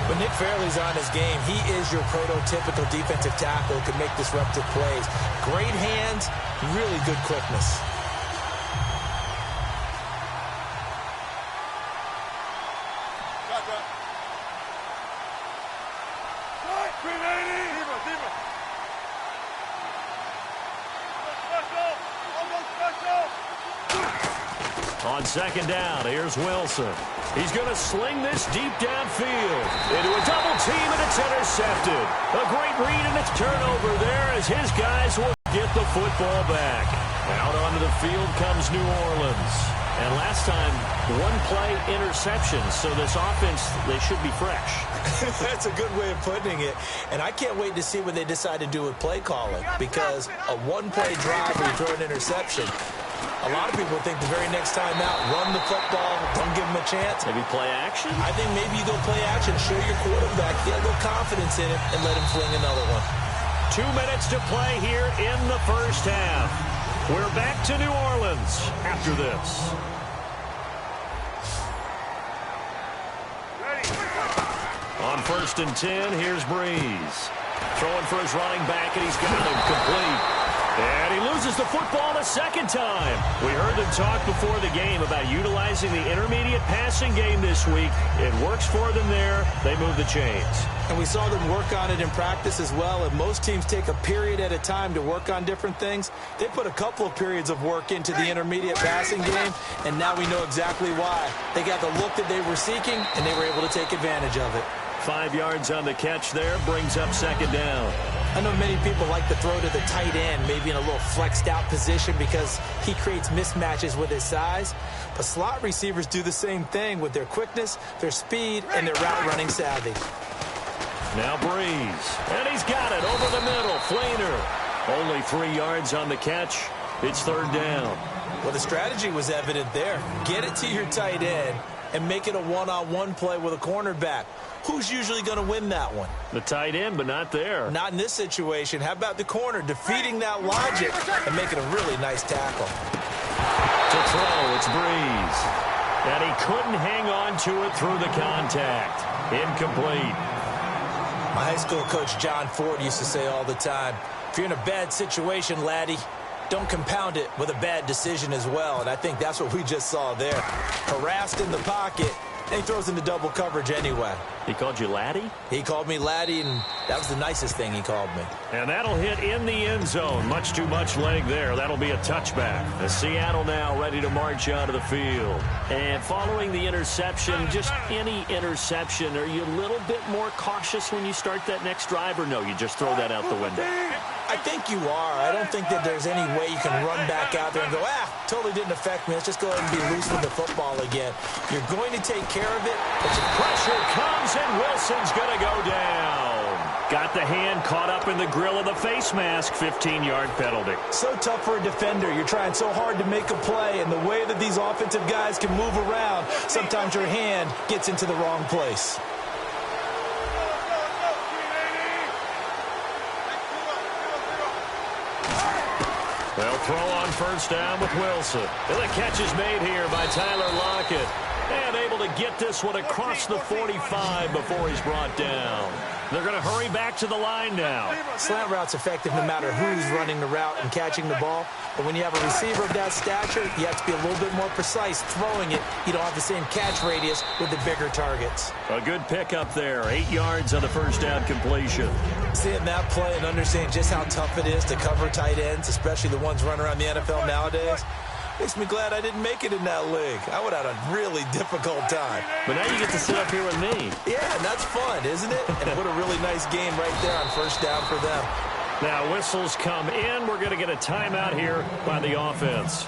When Nick Fairley's on his game, he is your prototypical defensive tackle who can make disruptive plays. Great hands, really good quickness. On 2nd down, here's Wilson. He's going to sling this deep downfield into a double team, and it's intercepted. A great read, and it's turnover there as his guys will get the football back. Out onto the field comes New Orleans. And last time, 1-play interception, so this offense, they should be fresh. That's a good way of putting it. And I can't wait to see what they decide to do with play calling because a 1-play drive where you throw an interception, a lot of people think the very next time out, run the football, don't give them a chance. Maybe play action? I think maybe you go play action, show your quarterback, get a little confidence in it, and let him fling another one. 2 minutes to play here in the 1st half. We're back to New Orleans after this. On 1st and 10, here's Breeze. Throwing for his running back, and he's got him complete. And he loses the football the 2nd time. We heard them talk before the game about utilizing the intermediate passing game this week. It works for them there. They move the chains. And we saw them work on it in practice as well. And most teams take a period at a time to work on different things. They put a couple of periods of work into the intermediate passing game, and now we know exactly why. They got the look that they were seeking, and they were able to take advantage of it. 5 yards on the catch there, brings up 2nd down. I know many people like to throw to the tight end, maybe in a little flexed out position because he creates mismatches with his size. But slot receivers do the same thing with their quickness, their speed, and their route running savvy. Now Breeze, and he's got it over the middle. Flainer, only 3 yards on the catch. It's 3rd down. Well, the strategy was evident there. Get it to your tight end and make it a one-on-one play with a cornerback. Who's usually going to win that one? The tight end, but not there. Not in this situation. How about the corner defeating that logic and making a really nice tackle? To throw, it's Breeze. And he couldn't hang on to it through the contact. Incomplete. My high school coach, John Ford, used to say all the time, if you're in a bad situation, laddie, don't compound it with a bad decision as well. And I think that's what we just saw there. Harassed in the pocket, and he throws into double coverage anyway. He called you laddie? He called me laddie, and that was the nicest thing he called me. And that'll hit in the end zone. Much too much leg there. That'll be a touchback. The Seattle now ready to march out of the field. And following the interception, just any interception, are you a little bit more cautious when you start that next drive, or no, you just throw that out the window? I think you are. I don't think that there's any way you can run back out there and go, totally didn't affect me. Let's just go ahead and be loose with the football again. You're going to take care of it. But pressure comes, and Wilson's going to go down. Got the hand caught up in the grill of the face mask. 15-yard penalty. So tough for a defender. You're trying so hard to make a play, and the way that these offensive guys can move around, sometimes your hand gets into the wrong place. They'll throw on first down with Wilson. And the catch is made here by Tyler Lockett. And able to get this one across the 45 before he's brought down. They're going to hurry back to the line now. Slant route's effective no matter who's running the route and catching the ball. But when you have a receiver of that stature, you have to be a little bit more precise throwing it. You don't have the same catch radius with the bigger targets. A good pickup there. 8 yards on the first down completion. Seeing that play and understanding just how tough it is to cover tight ends, especially the ones running around the NFL nowadays, makes me glad I didn't make it in that league. I would have had a really difficult time. But now you get to sit up here with me. Yeah, and that's fun, isn't it? And what a really nice game right there on first down for them. Now whistles come in. We're going to get a timeout here by the offense.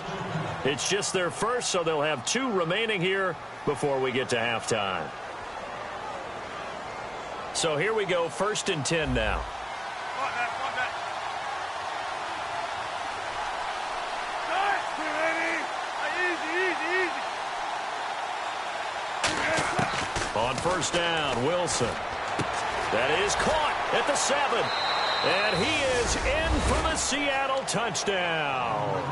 It's just their first, so they'll have 2 remaining here before we get to halftime. So here we go, 1st and 10 now. On first down, Wilson. That is caught at the 7. And he is in for the Seattle touchdown.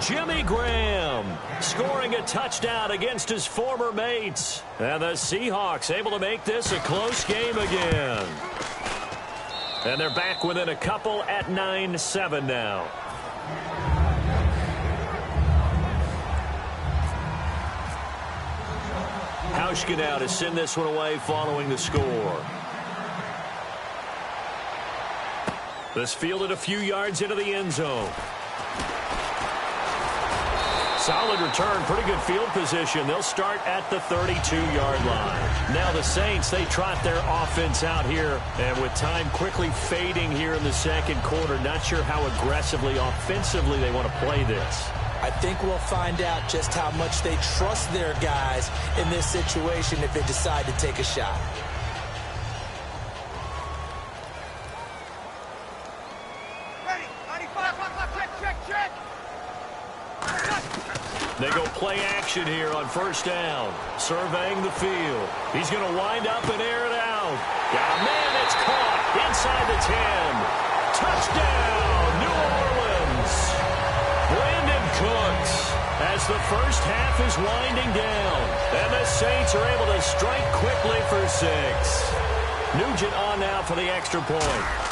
Jimmy Graham scoring a touchdown against his former mates. And the Seahawks able to make this a close game again. And they're back within a couple at 9-7 now. Hauschka now to send this one away following the score. This fielded a few yards into the end zone. Solid return, pretty good field position. They'll start at the 32-yard line. Now the Saints, they trot their offense out here, and with time quickly fading here in the second quarter, not sure how aggressively, offensively they want to play this. I think we'll find out just how much they trust their guys in this situation if they decide to take a shot. Ready, 95, check. They go play action here on first down. Surveying the field. He's going to wind up and air it out. Yeah, man, it's caught inside the 10. Touchdown, New Orleans. Brandon Cooks as the first half is winding down. And the Saints are able to strike quickly for 6. Nugent on now for the extra point.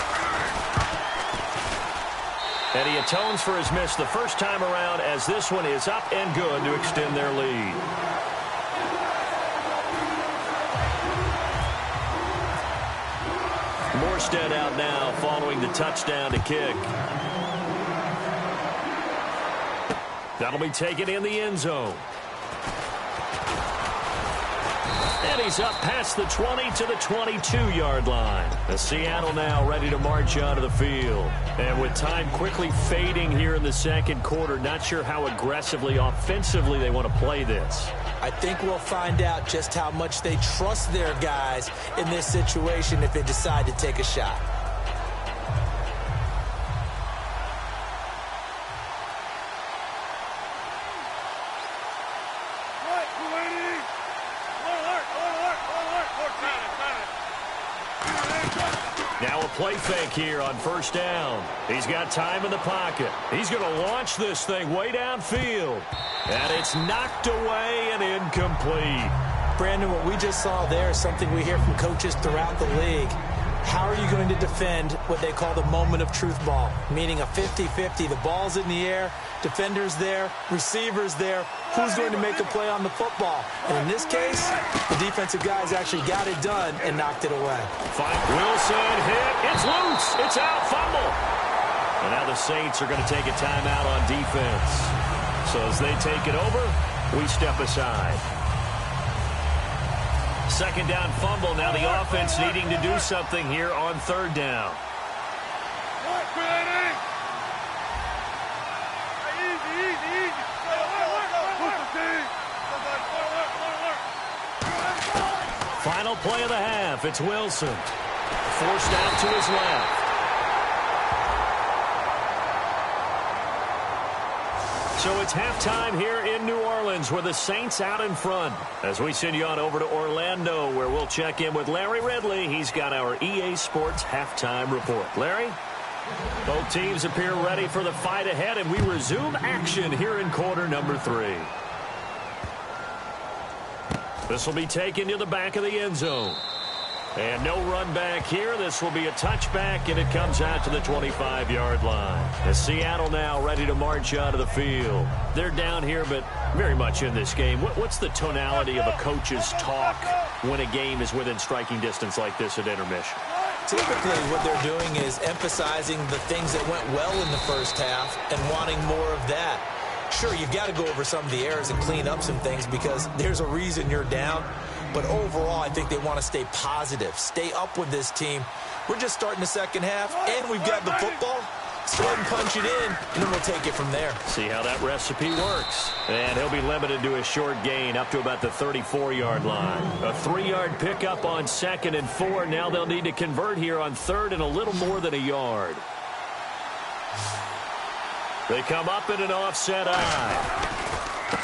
And he atones for his miss the first time around as this one is up and good to extend their lead. Morstead out now following the touchdown to kick. That'll be taken in the end zone. And he's up past the 20 to the 22-yard line. The Seattle now ready to march out of the field. And with time quickly fading here in the second quarter, not sure how aggressively, offensively they want to play this. I think we'll find out just how much they trust their guys in this situation if they decide to take a shot. Now a play fake here on first down. He's got time in the pocket. He's going to launch this thing way downfield. And it's knocked away and incomplete. Brandon, what we just saw there is something we hear from coaches throughout the league. how are you going to defend what they call the moment of truth ball, meaning a 50-50. The ball's in the air, defender's there, receiver's there. Who's going to make a play on the football? And in this case, the defensive guys actually got it done and knocked it away. Wilson hit. It's loose. It's out. Fumble. And now the Saints are going to take a timeout on defense. So as they take it over, we step aside. Second down fumble. Now the offense needing to do something here on third down. Final play of the half. It's Wilson. Forced out to his left. So it's halftime here in New Orleans with the Saints out in front. As we send you on over to Orlando, where we'll check in with Larry Ridley. He's got our EA Sports halftime report. Larry? Both teams appear ready for the fight ahead, and we resume action here in quarter number 3. This will be taken to the back of the end zone. And no run back here. This will be a touchback, and it comes out to the 25-yard line. As Seattle now ready to march out of the field. They're down here, but very much in this game. What's the tonality of a coach's talk when a game is within striking distance like this at intermission? Typically, what they're doing is emphasizing the things that went well in the first half and wanting more of that. Sure, you've got to go over some of the errors and clean up some things because there's a reason you're down. But overall, I think they want to stay positive, stay up with this team. We're just starting the second half, and we've got the football. Let's go ahead and punch it in, and then we'll take it from there. See how that recipe works. And he'll be limited to a short gain up to about the 34-yard line. A 3-yard pickup on 2nd and 4. Now they'll need to convert here on 3rd and a little more than a yard. They come up in an offset eye.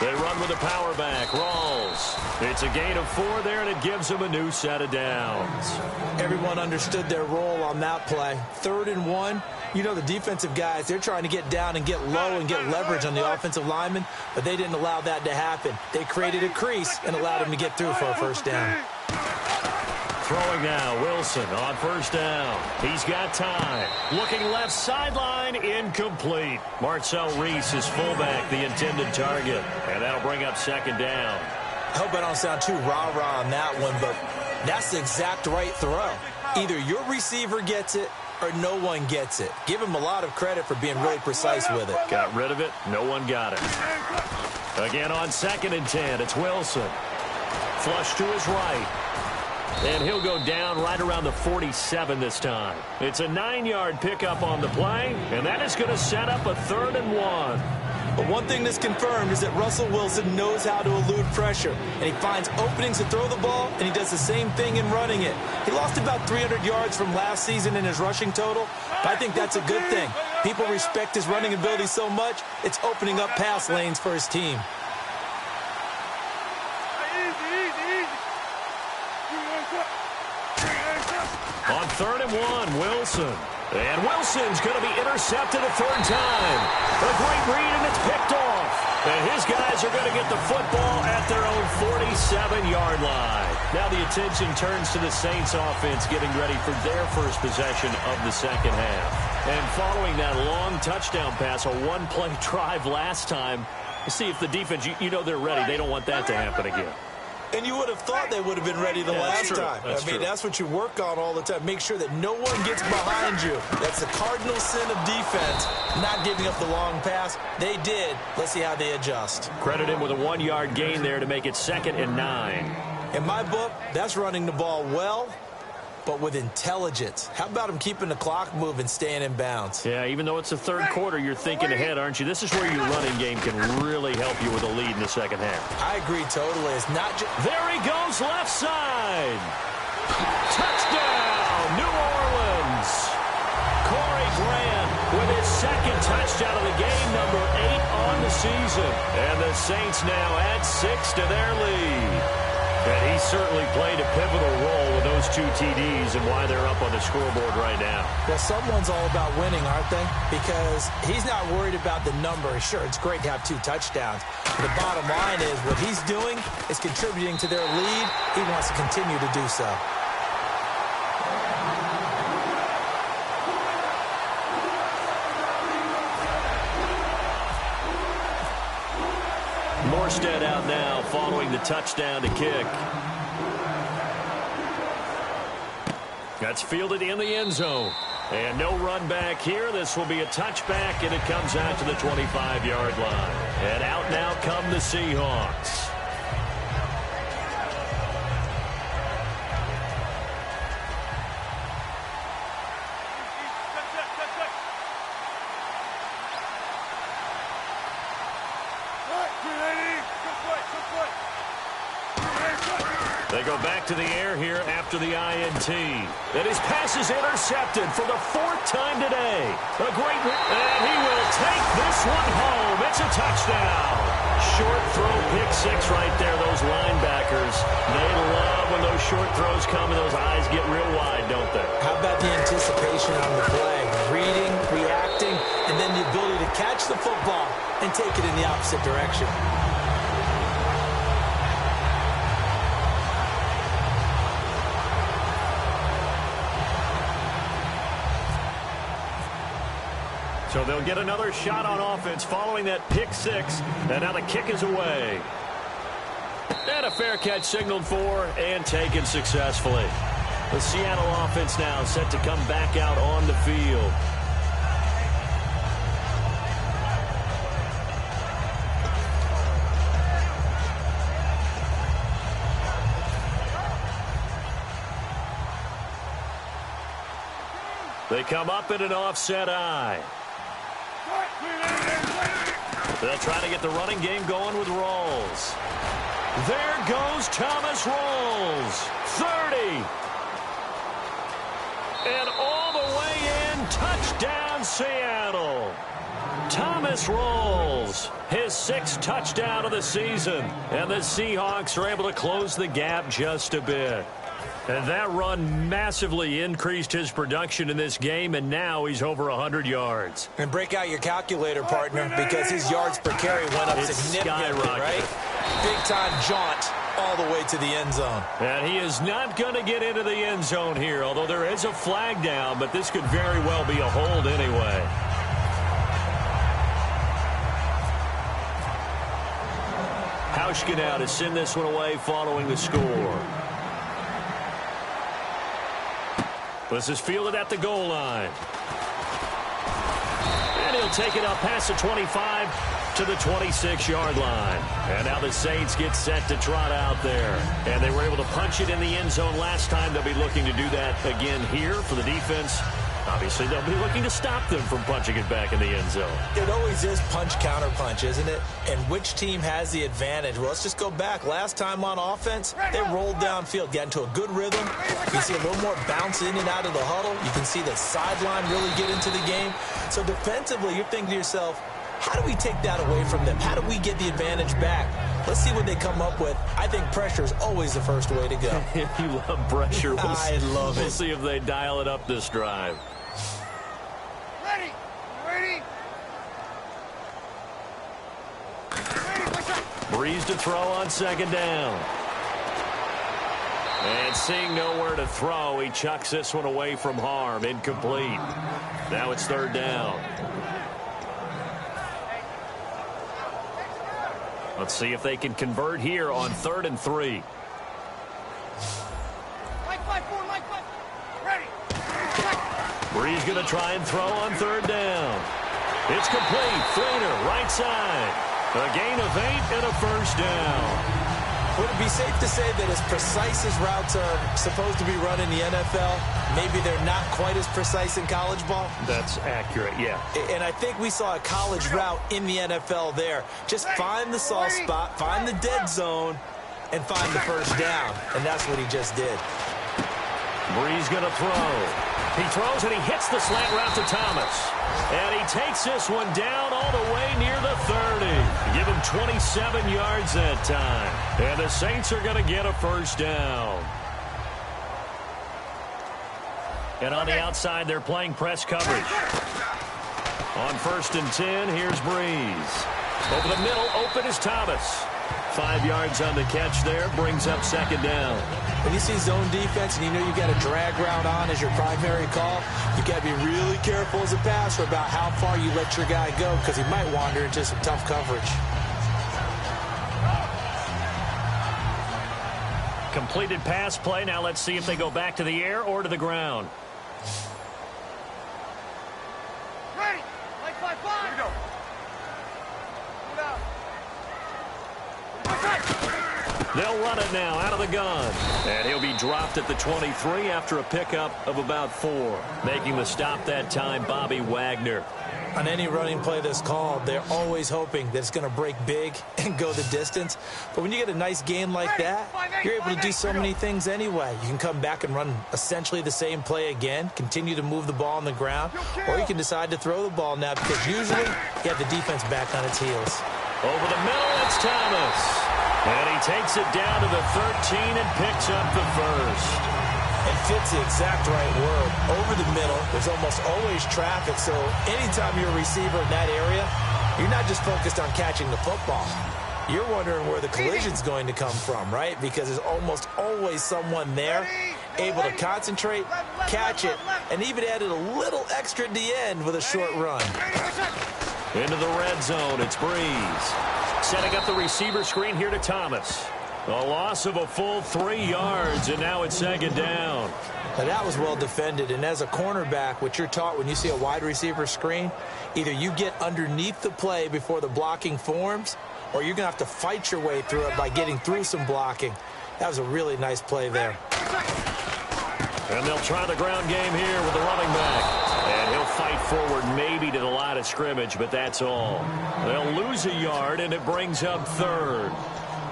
They run with a power back. Rawls. It's a gain of 4 there, and it gives them a new set of downs. Everyone understood their role on that play. 3rd and 1. You know, the defensive guys, they're trying to get down and get low and get leverage on the offensive linemen, but they didn't allow that to happen. They created a crease and allowed him to get through for a first down. Throwing now, Wilson on first down. He's got time. Looking left sideline, incomplete. Marcel Reese is fullback, the intended target. And that'll bring up 2nd down. I hope I don't sound too rah-rah on that one, but that's the exact right throw. Either your receiver gets it or no one gets it. Give him a lot of credit for being really precise with it. Got rid of it. No one got it. Again on 2nd and 10. It's Wilson. Flush to his right. And he'll go down right around the 47 this time. It's a 9-yard pickup on the play, and that is going to set up a 3rd and 1. But one thing that's confirmed is that Russell Wilson knows how to elude pressure, and he finds openings to throw the ball, and he does the same thing in running it. He lost about 300 yards from last season in his rushing total, but I think that's a good thing. People respect his running ability so much, it's opening up pass lanes for his team. On 3rd and 1, Wilson. And Wilson's going to be intercepted a 3rd time. A great read, and it's picked off. And his guys are going to get the football at their own 47-yard line. Now the attention turns to the Saints offense getting ready for their first possession of the second half. And following that long touchdown pass, a one-play drive last time, see if the defense, you know they're ready. They don't want that to happen again. And you would have thought they would have been ready the last time. That's what you work on all the time. Make sure that no one gets behind you. That's the cardinal sin of defense, not giving up the long pass. They did. Let's see how they adjust. Credit him with a 1-yard gain there to make it 2nd and 9. In my book, that's running the ball well, but with intelligence. How about him keeping the clock moving, staying in bounds? Yeah, even though it's the 3rd quarter, you're thinking ahead, aren't you? This is where your running game can really help you with a lead in the second half. I agree totally. It's not just... There he goes, left side. Touchdown, New Orleans. Corey Grant with his 2nd touchdown of the game, number 8 on the season. And the Saints now add 6 to their lead. And he certainly played a pivotal role with those 2 TDs and why they're up on the scoreboard right now. Well, someone's all about winning, aren't they? Because he's not worried about the number. Sure, it's great to have 2 touchdowns. But the bottom line is what he's doing is contributing to their lead. He wants to continue to do so. Armstead out now following the touchdown to kick. That's fielded in the end zone. And no run back here. This will be a touchback, and it comes out to the 25-yard line. And out now come the Seahawks. They go back to the air here after the INT. And his pass is intercepted for the 4th time today. A great win. And he will take this one home. It's a touchdown. Short throw, pick six right there. Those linebackers, they love when those short throws come and those eyes get real wide, don't they? How about the anticipation on the play? Reading, reacting, and then the ability to catch the football and take it in the opposite direction. So they'll get another shot on offense following that pick six. And now the kick is away. And a fair catch signaled for and taken successfully. The Seattle offense now set to come back out on the field. They come up in an offset eye. They'll try to get the running game going with Rawls. There goes Thomas Rawls. 30. And all the way in, touchdown Seattle. Thomas Rawls, his 6th touchdown of the season. And the Seahawks are able to close the gap just a bit. And that run massively increased his production in this game, and now he's over 100 yards. And break out your calculator, partner, because his yards per carry went up significantly, right? Big-time jaunt all the way to the end zone. And he is not going to get into the end zone here, although there is a flag down, but this could very well be a hold anyway. Hauschka now to send this one away following the score. This is fielded at the goal line. And he'll take it up past the 25 to the 26-yard line. And now the Saints get set to trot out there. And they were able to punch it in the end zone last time. They'll be looking to do that again here for the defense. Obviously, they'll be looking to stop them from punching it back in the end zone. It always is punch-counter-punch, isn't it? And which team has the advantage? Well, let's just go back. Last time on offense, they rolled downfield, got into a good rhythm. You see a little more bounce in and out of the huddle. You can see the sideline really get into the game. So defensively, you're thinking to yourself, how do we take that away from them? How do we get the advantage back? Let's see what they come up with. I think pressure is always the first way to go. You love pressure. I love it. We'll see if they dial it up this drive. Ready? Ready? Breeze to throw on 2nd down. And seeing nowhere to throw, he chucks this one away from harm. Incomplete. Now it's 3rd down. Let's see if they can convert here on 3rd and 3. Breeze going to try and throw on 3rd down. It's complete. Fleener, right side. A gain of 8 and a 1st down. Would it be safe to say that as precise as routes are supposed to be run in the NFL, maybe they're not quite as precise in college ball? That's accurate, yeah. And I think we saw a college route in the NFL there. Just find the soft spot, find the dead zone, and find the 1st down. And that's what he just did. Breeze going to throw. He throws and he hits the slant route to Thomas. And he takes this one down all the way near the 30. Give him 27 yards that time. And the Saints are going to get a 1st down. And on the outside, they're playing press coverage. On 1st and 10, here's Breeze. Over the middle, open is Thomas. 5 yards on the catch there, brings up 2nd down. When you see zone defense and you know you've got a drag route on as your primary call, you've got to be really careful as a passer about how far you let your guy go because he might wander into some tough coverage. completed pass play. Now let's see if they go back to the air or to the ground. Ready. Like 5-5. Here we go. They'll run it now out of the gun. And he'll be dropped at the 23 after a pickup of about 4. Making the stop that time, Bobby Wagner. On any running play that's called, they're always hoping that it's going to break big and go the distance. But when you get a nice game like that, you're able to do so many things anyway. You can come back and run essentially the same play again, continue to move the ball on the ground, or you can decide to throw the ball now because usually you have the defense back on its heels. Over the middle, it's Thomas. And he takes it down to the 13 and picks up the first. And fits the exact right word. Over the middle, there's almost always traffic, so anytime you're a receiver in that area, you're not just focused on catching the football. You're wondering where the collision's going to come from, right? Because there's almost always someone there able to concentrate, catch it, and even added a little extra at the end with a short run. Into the red zone, it's Breeze. Setting up the receiver screen here to Thomas. A loss of a full 3 yards, and now it's second down. Now that was well defended, and as a cornerback, what you're taught when you see a wide receiver screen, either you get underneath the play before the blocking forms, or you're going to have to fight your way through it by getting through some blocking. That was a really nice play there. And they'll try the ground game here with the running back. And he'll fight forward maybe to the line of scrimmage, but that's all. They'll lose a yard, and it brings up third.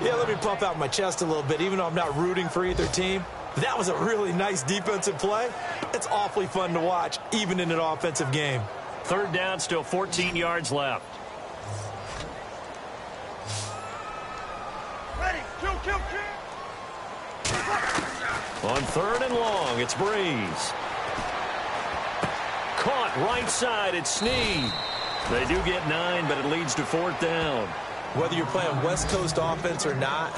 Yeah, let me pump out my chest a little bit, even though I'm not rooting for either team. That was a really nice defensive play. It's awfully fun to watch, even in an offensive game. Third down, still 14 yards left. Ready. Kill, kill, kill. On third and long, it's Breeze. Caught right side, it's Snead. They do get 9, but it leads to fourth down. Whether you're playing West Coast offense or not,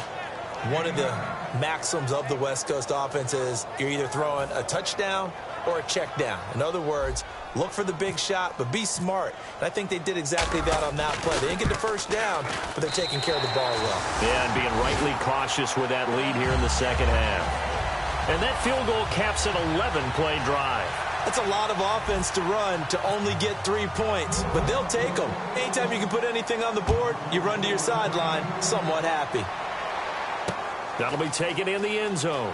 one of the maxims of the West Coast offense is you're either throwing a touchdown or a check down. In other words, look for the big shot, but be smart. And I think they did exactly that on that play. They didn't get the first down, but they're taking care of the ball well. Yeah, and being rightly cautious with that lead here in the second half. And that field goal caps an 11-play drive. That's a lot of offense to run to only get 3 points, but they'll take them. Anytime you can put anything on the board, you run to your sideline somewhat happy. That'll be taken in the end zone.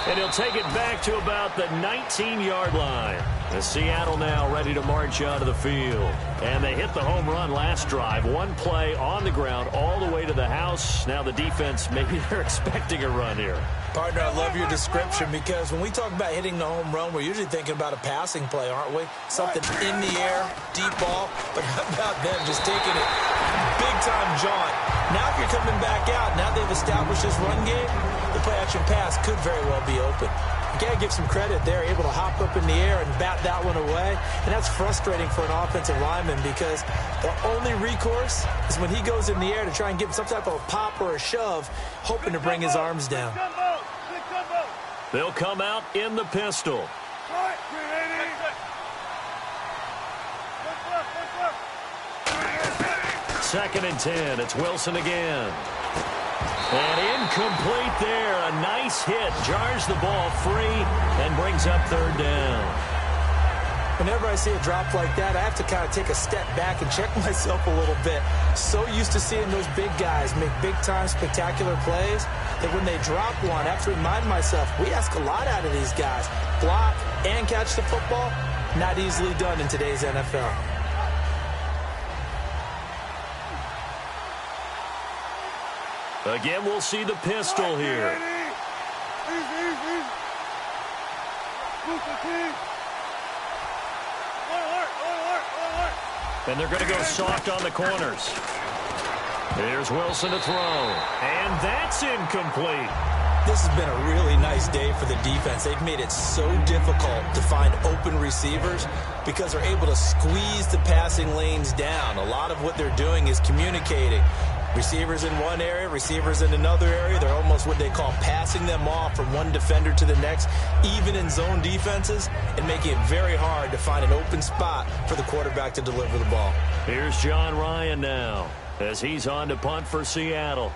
And he'll take it back to about the 19-yard line. The Seattle now ready to march onto the field. And they hit the home run last drive. One play on the ground all the way to the house. Now the defense, maybe they're expecting a run here. Partner, I love your description because when we talk about hitting the home run, we're usually thinking about a passing play, aren't we? Something in the air, deep ball. But how about them just taking it big-time jaunt? Now if you're coming back out, now they've established this run game, the play-action pass could very well be open. You got to give some credit. They're able to hop up in the air and bat that one away. And that's frustrating for an offensive lineman because the only recourse is when he goes in the air to try and get some type of a pop or a shove, hoping to bring his arms down. They'll come out in the pistol. Second and 10. It's Wilson again. And incomplete there. A nice hit. Jars the ball free and brings up third down. Whenever I see a drop like that, I have to kind of take a step back and check myself a little bit. So used to seeing those big guys make big-time spectacular plays that when they drop one, I have to remind myself, we ask a lot out of these guys. Block and catch the football, not easily done in today's NFL. Again, we'll see the pistol here. And they're going to go soft on the corners. Here's Wilson to throw. And that's incomplete. This has been a really nice day for the defense. They've made it so difficult to find open receivers because they're able to squeeze the passing lanes down. A lot of what they're doing is communicating. Receivers in one area, receivers in another area. They're almost what they call passing them off from one defender to the next, even in zone defenses, and making it very hard to find an open spot for the quarterback to deliver the ball. Here's John Ryan now as he's on to punt for Seattle.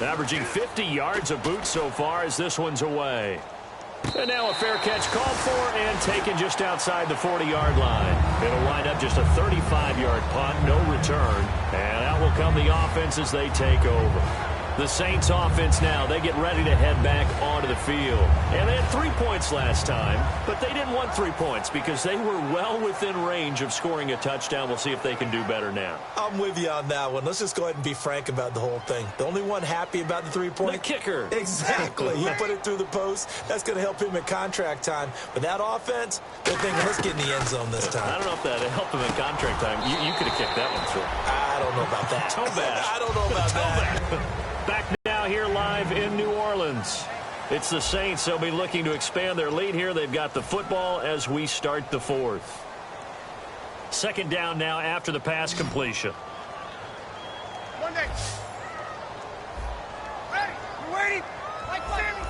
Averaging 50 yards a boot so far as this one's away. And now a fair catch called for and taken just outside the 40-yard line. It'll wind up just a 35-yard punt, no return. And out will come the offense as they take over. The Saints offense now, they get ready to head back onto the field. And they had 3 points last time, but they didn't want 3 points because they were well within range of scoring a touchdown. We'll see if they can do better now. I'm with you on that one. Let's just go ahead and be frank about the whole thing. The only one happy about the 3-point. The kicker. Exactly. He put it through the post. That's going to help him at contract time. But that offense, they're thinking, let's get in the end zone this time. I don't know if that helped him at contract time. You could have kicked that one through. I don't know about that. Toe bash. I don't know about that. Back now here live in New Orleans. It's the Saints. They'll be looking to expand their lead here. They've got the football as we start the fourth. Second down now after the pass completion. One day. Ready. We're waiting. Like Sammy.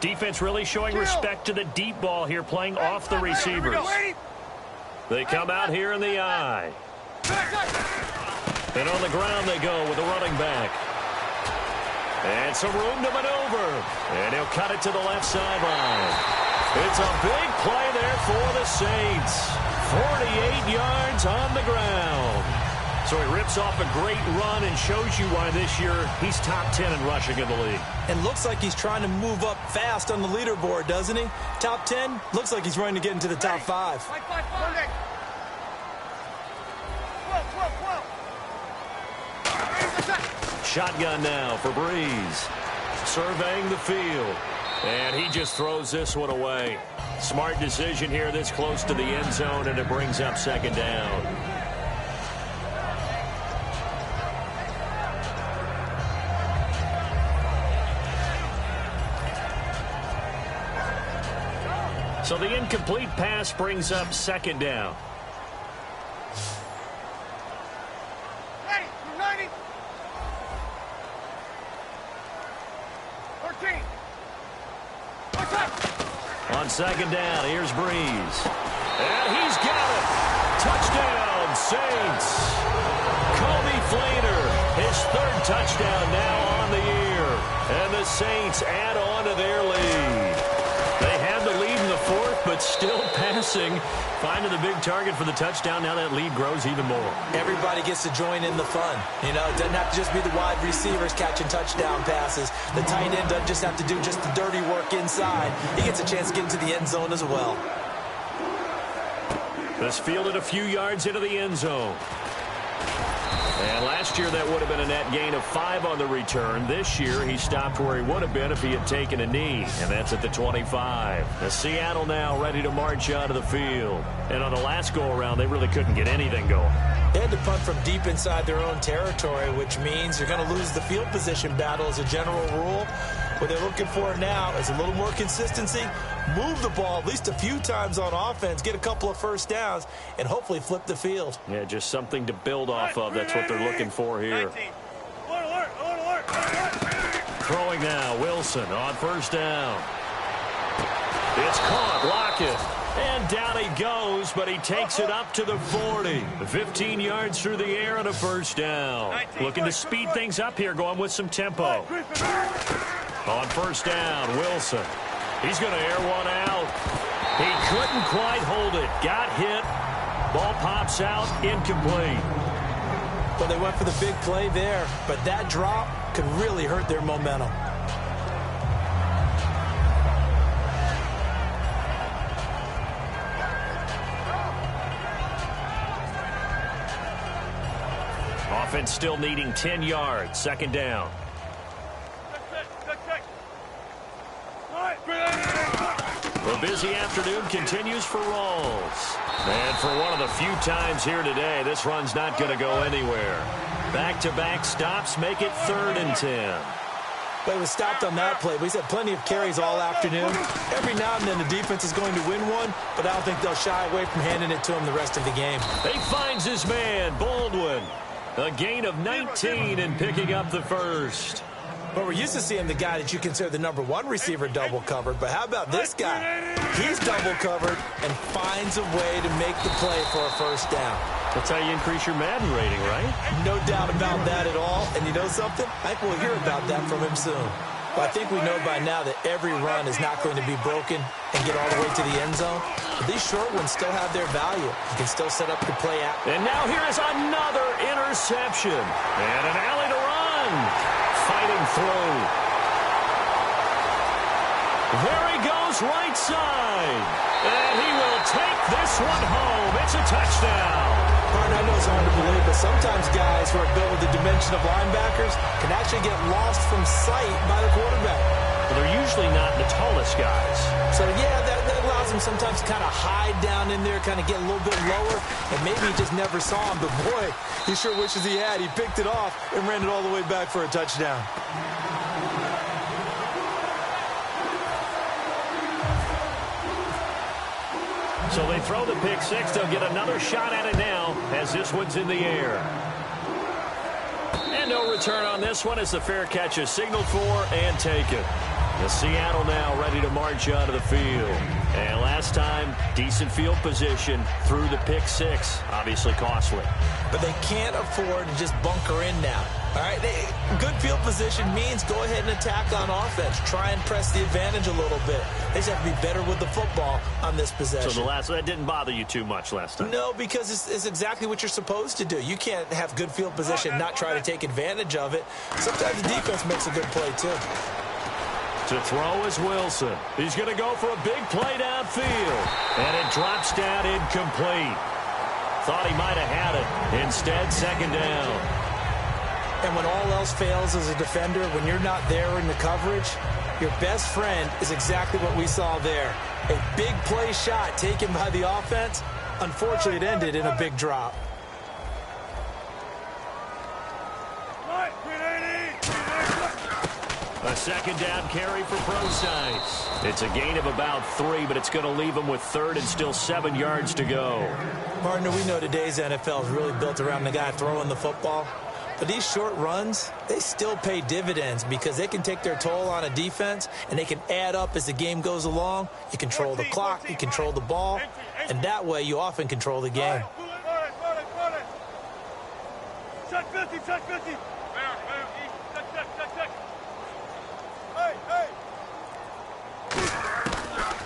Defense really showing respect to the deep ball here, playing off the receivers. They come out here in the eye. And on the ground they go with the running back. And some room to maneuver. And he'll cut it to the left sideline. It's a big play there for the Saints. 48 yards on the ground. So he rips off a great run and shows you why this year he's top 10 in rushing in the league. And looks like he's trying to move up fast on the leaderboard, doesn't he? Top 10? Looks like he's running to get into the top 5. Like 5. One day. Shotgun now for Breeze. Surveying the field. And he just throws this one away. Smart decision here this close to the end zone, and it brings up second down. So the incomplete pass brings up second down. Ready. We're 90. 13. On second down, here's Breeze. And he's got it. Touchdown, Saints. Kobe Flainer, his third touchdown now on the year. And the Saints add on to their lead. They had the lead in the fourth, but still passing. Finding the big target for the touchdown. Now that lead grows even more. Everybody gets to join in the fun. You know, it doesn't have to just be the wide receivers catching touchdown passes. The tight end doesn't just have to do just the dirty work inside. He gets a chance to get into the end zone as well. This fielded a few yards into the end zone. And last year that would have been a net gain of 5 on the return. This year he stopped where he would have been if he had taken a knee, and that's at the 25. The Seattle now ready to march out of the field. And on the last go-around, they really couldn't get anything going. They had to punt from deep inside their own territory, which means you're going to lose the field position battle as a general rule. What they're looking for now is a little more consistency, move the ball at least a few times on offense, get a couple of first downs, and hopefully flip the field. Yeah, just something to build off of. That's what they're looking for here. Alert. Throwing now, Wilson on first down. It's caught, Lockett. And down he goes, but he takes it up to the 40. 15 yards through the air and a first down. Looking to speed things up here, going with some tempo. On first down, Wilson. He's going to air one out. He couldn't quite hold it. Got hit. Ball pops out, incomplete. Well, they went for the big play there, but that drop could really hurt their momentum. Offense still needing 10 yards. Second down. The busy afternoon continues for Rawls. And for one of the few times here today, this run's not going to go anywhere. Back-to-back stops make it 3rd and 10. But it was stopped on that play. But he's had plenty of carries all afternoon. Every now and then the defense is going to win one, but I don't think they'll shy away from handing it to him the rest of the game. He finds his man, Baldwin. A gain of 19 and picking up the first. But we're used to seeing the guy that you consider the #1 receiver double covered. But how about this guy? He's double covered and finds a way to make the play for a first down. That's how you increase your Madden rating, right? No doubt about that at all. And you know something? I think we'll hear about that from him soon. But I think we know by now that every run is not going to be broken and get all the way to the end zone. But these short ones still have their value. You can still set up your play out. And now here is another interception. And an alley to run. Fighting through. There he goes, right side. And he will take this one home. It's a touchdown. I know it's hard to believe, but sometimes guys who are built with the dimension of linebackers can actually get lost from sight by the quarterback. But they're usually not the tallest guys. So, yeah, that allows them sometimes to kind of hide down in there, kind of get a little bit lower, and maybe he just never saw him. But, boy, he sure wishes he had. He picked it off and ran it all the way back for a touchdown. So they throw the pick six. They'll get another shot at it now as this one's in the air. And no return on this one as the fair catch is signaled for and taken. The Seattle now ready to march out of the field. And last time, decent field position through the pick six. Obviously costly. But they can't afford to just bunker in now. All right, good field position means go ahead and attack on offense. Try and press the advantage a little bit. They just have to be better with the football on this possession. So that didn't bother you too much last time? No, because it's exactly what you're supposed to do. You can't have good field position and not try to take advantage of it. Sometimes the defense makes a good play, too. To throw is Wilson. He's going to go for a big play downfield. And it drops down incomplete. Thought he might have had it. Instead, second down. And when all else fails as a defender, when you're not there in the coverage, your best friend is exactly what we saw there. A big play shot taken by the offense. Unfortunately, it ended in a big drop. A second down carry for Procise. It's a gain of about 3, but it's going to leave him with third and still 7 yards to go. Partner, we know today's NFL is really built around the guy throwing the football. But these short runs, they still pay dividends because they can take their toll on a defense, and they can add up as the game goes along. You control the clock, you control the ball, and that way you often control the game. Check 50, check 50.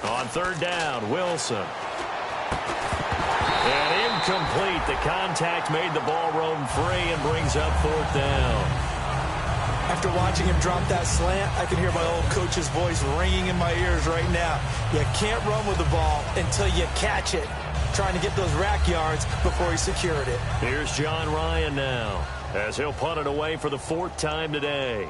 On third down, Wilson. And incomplete. The contact made the ball roam free and brings up fourth down. After watching him drop that slant, I can hear my old coach's voice ringing in my ears right now. You can't run with the ball until you catch it. Trying to get those rack yards before he secured it. Here's John Ryan now as he'll punt it away for the 4th time today.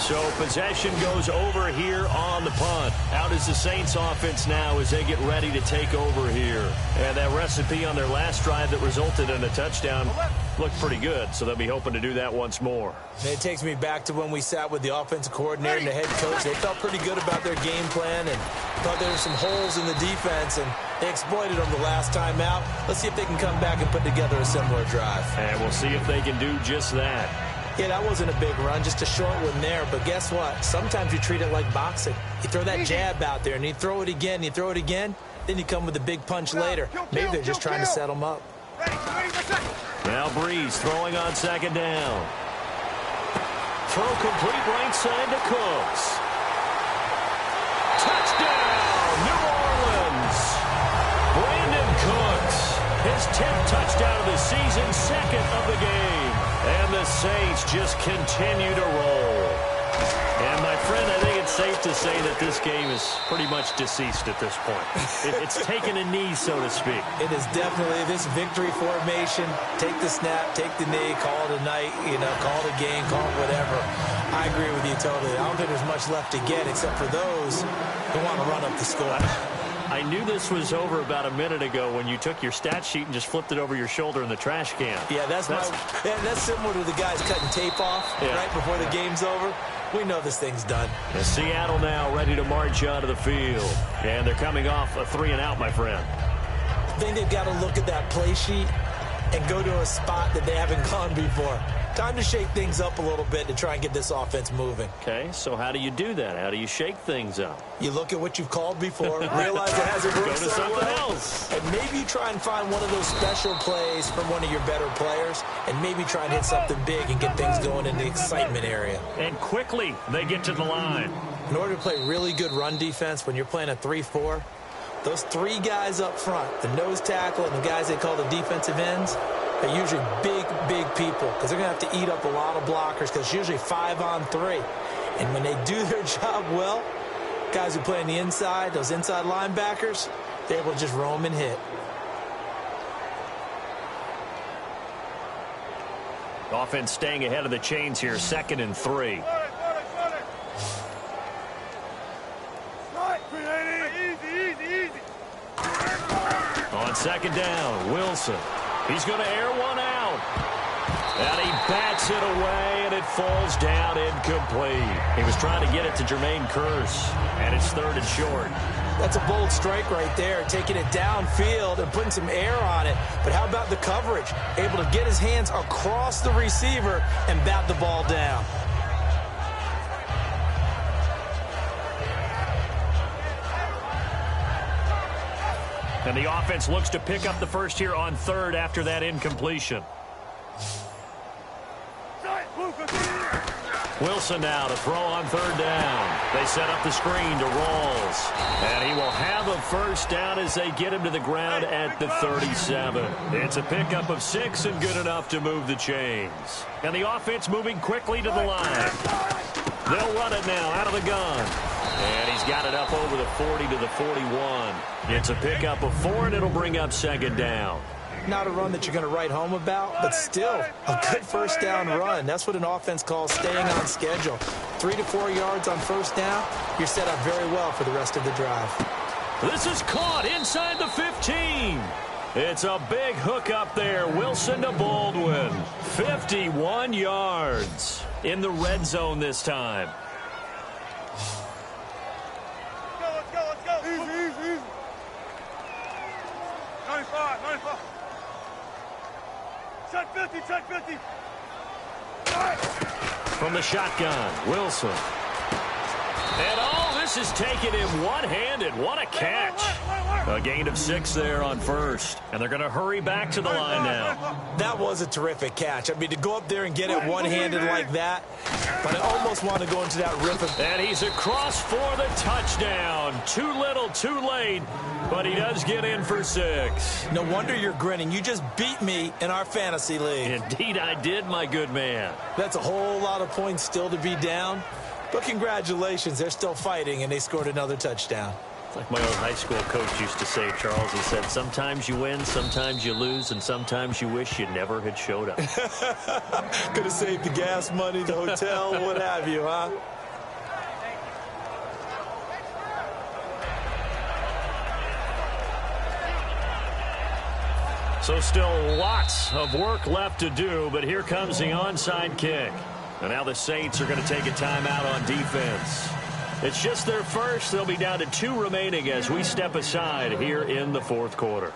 So possession goes over here on the punt. Out is the Saints offense now as they get ready to take over here. And that recipe on their last drive that resulted in a touchdown looked pretty good, so they'll be hoping to do that once more. And it takes me back to when we sat with the offensive coordinator and the head coach. They felt pretty good about their game plan and thought there were some holes in the defense, and they exploited them the last time out. Let's see if they can come back and put together a similar drive. And we'll see if they can do just that. Yeah, that wasn't a big run, just a short one there. But guess what? Sometimes you treat it like boxing. You throw that jab out there, and you throw it again, you throw it again, then you come with a big punch later. Maybe they're just trying to set them up. Now Breeze throwing on second down. Throw complete right side to Cooks. Touchdown, New Orleans. Brandon Cooks, his 10th touchdown of the season, 2nd of the game. And the Saints just continue to roll. And, my friend, I think it's safe to say that this game is pretty much deceased at this point. It's taken a knee, so to speak. It is definitely this victory formation. Take the snap, take the knee, call it a night, call it a game, call it whatever. I agree with you totally. I don't think there's much left to get except for those who want to run up the score. I knew this was over about a minute ago when you took your stat sheet and just flipped it over your shoulder in the trash can. Yeah, that's similar to the guys cutting tape off right before the game's over. We know this thing's done. And Seattle now ready to march onto the field. And they're coming off a 3-and-out, my friend. I think they've got to look at that play sheet and go to a spot that they haven't gone before. Time to shake things up a little bit to try and get this offense moving. Okay, so how do you do that? How do you shake things up? You look at what you've called before, realize it hasn't worked Go to so something well, else. and maybe you try and find one of those special plays from one of your better players, and maybe try and hit something big and get things going in the excitement area. And quickly, they get to the line. In order to play really good run defense when you're playing a 3-4, those 3 guys up front, the nose tackle and the guys they call the defensive ends, are usually big, big people because they're going to have to eat up a lot of blockers because it's usually 5-on-3. And when they do their job well, guys who play on the inside, those inside linebackers, they're able to just roam and hit. Offense staying ahead of the chains here, 2nd and 3. Easy. On 2nd down, Wilson. He's going to air one out. And he bats it away, and it falls down incomplete. He was trying to get it to Jermaine Kearse, and it's 3rd and short. That's a bold strike right there, taking it downfield and putting some air on it. But how about the coverage? Able to get his hands across the receiver and bat the ball down. And the offense looks to pick up the first here on 3rd after that incompletion. Wilson now to throw on 3rd down. They set up the screen to Rawls. And he will have a first down as they get him to the ground at the 37. It's a pickup of 6 and good enough to move the chains. And the offense moving quickly to the line. They'll run it now out of the gun. And he's got it up over the 40 to the 41. It's a pickup of 4, and it'll bring up 2nd down. Not a run that you're going to write home about, but still a good first down run. That's what an offense calls staying on schedule. 3 to 4 yards on first down, you're set up very well for the rest of the drive. This is caught inside the 15. It's a big hook up there. Wilson to Baldwin. 51 yards in the red zone this time. Let's go. Easy. 95. Check 50. From the shotgun, Wilson. And this is taking him one-handed. What a catch. A gain of 6 there on first. And they're going to hurry back to the line now. That was a terrific catch. I mean, to go up there and get it one-handed like that, but I almost want to go into that rip. And he's across for the touchdown. Too little, too late, but he does get in for 6. No wonder you're grinning. You just beat me in our fantasy league. Indeed I did, my good man. That's a whole lot of points still to be down. But congratulations, they're still fighting, and they scored another touchdown. It's like my old high school coach used to say, Charles. He said, sometimes you win, sometimes you lose, and sometimes you wish you never had showed up. Could have saved the gas money, the hotel, what have you, huh? So still lots of work left to do, but here comes the onside kick. And now the Saints are going to take a timeout on defense. It's just their first. They'll be down to 2 remaining as we step aside here in the 4th quarter.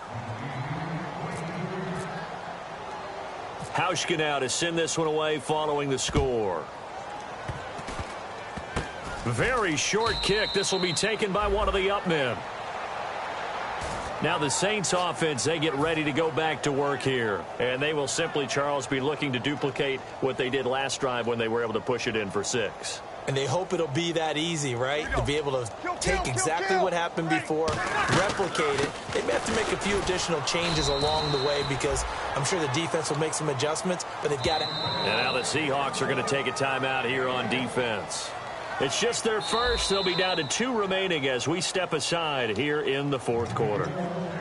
Hauschka now to send this one away following the score. Very short kick. This will be taken by one of the up men. Now the Saints offense, they get ready to go back to work here. And they will simply, Charles, be looking to duplicate what they did last drive when they were able to push it in for 6. And they hope it'll be that easy, right? To be able to take exactly what happened before, replicate it. They may have to make a few additional changes along the way because I'm sure the defense will make some adjustments, but they've got it. And now the Seahawks are going to take a timeout here on defense. It's just their first. They'll be down to 2 remaining as we step aside here in the 4th quarter.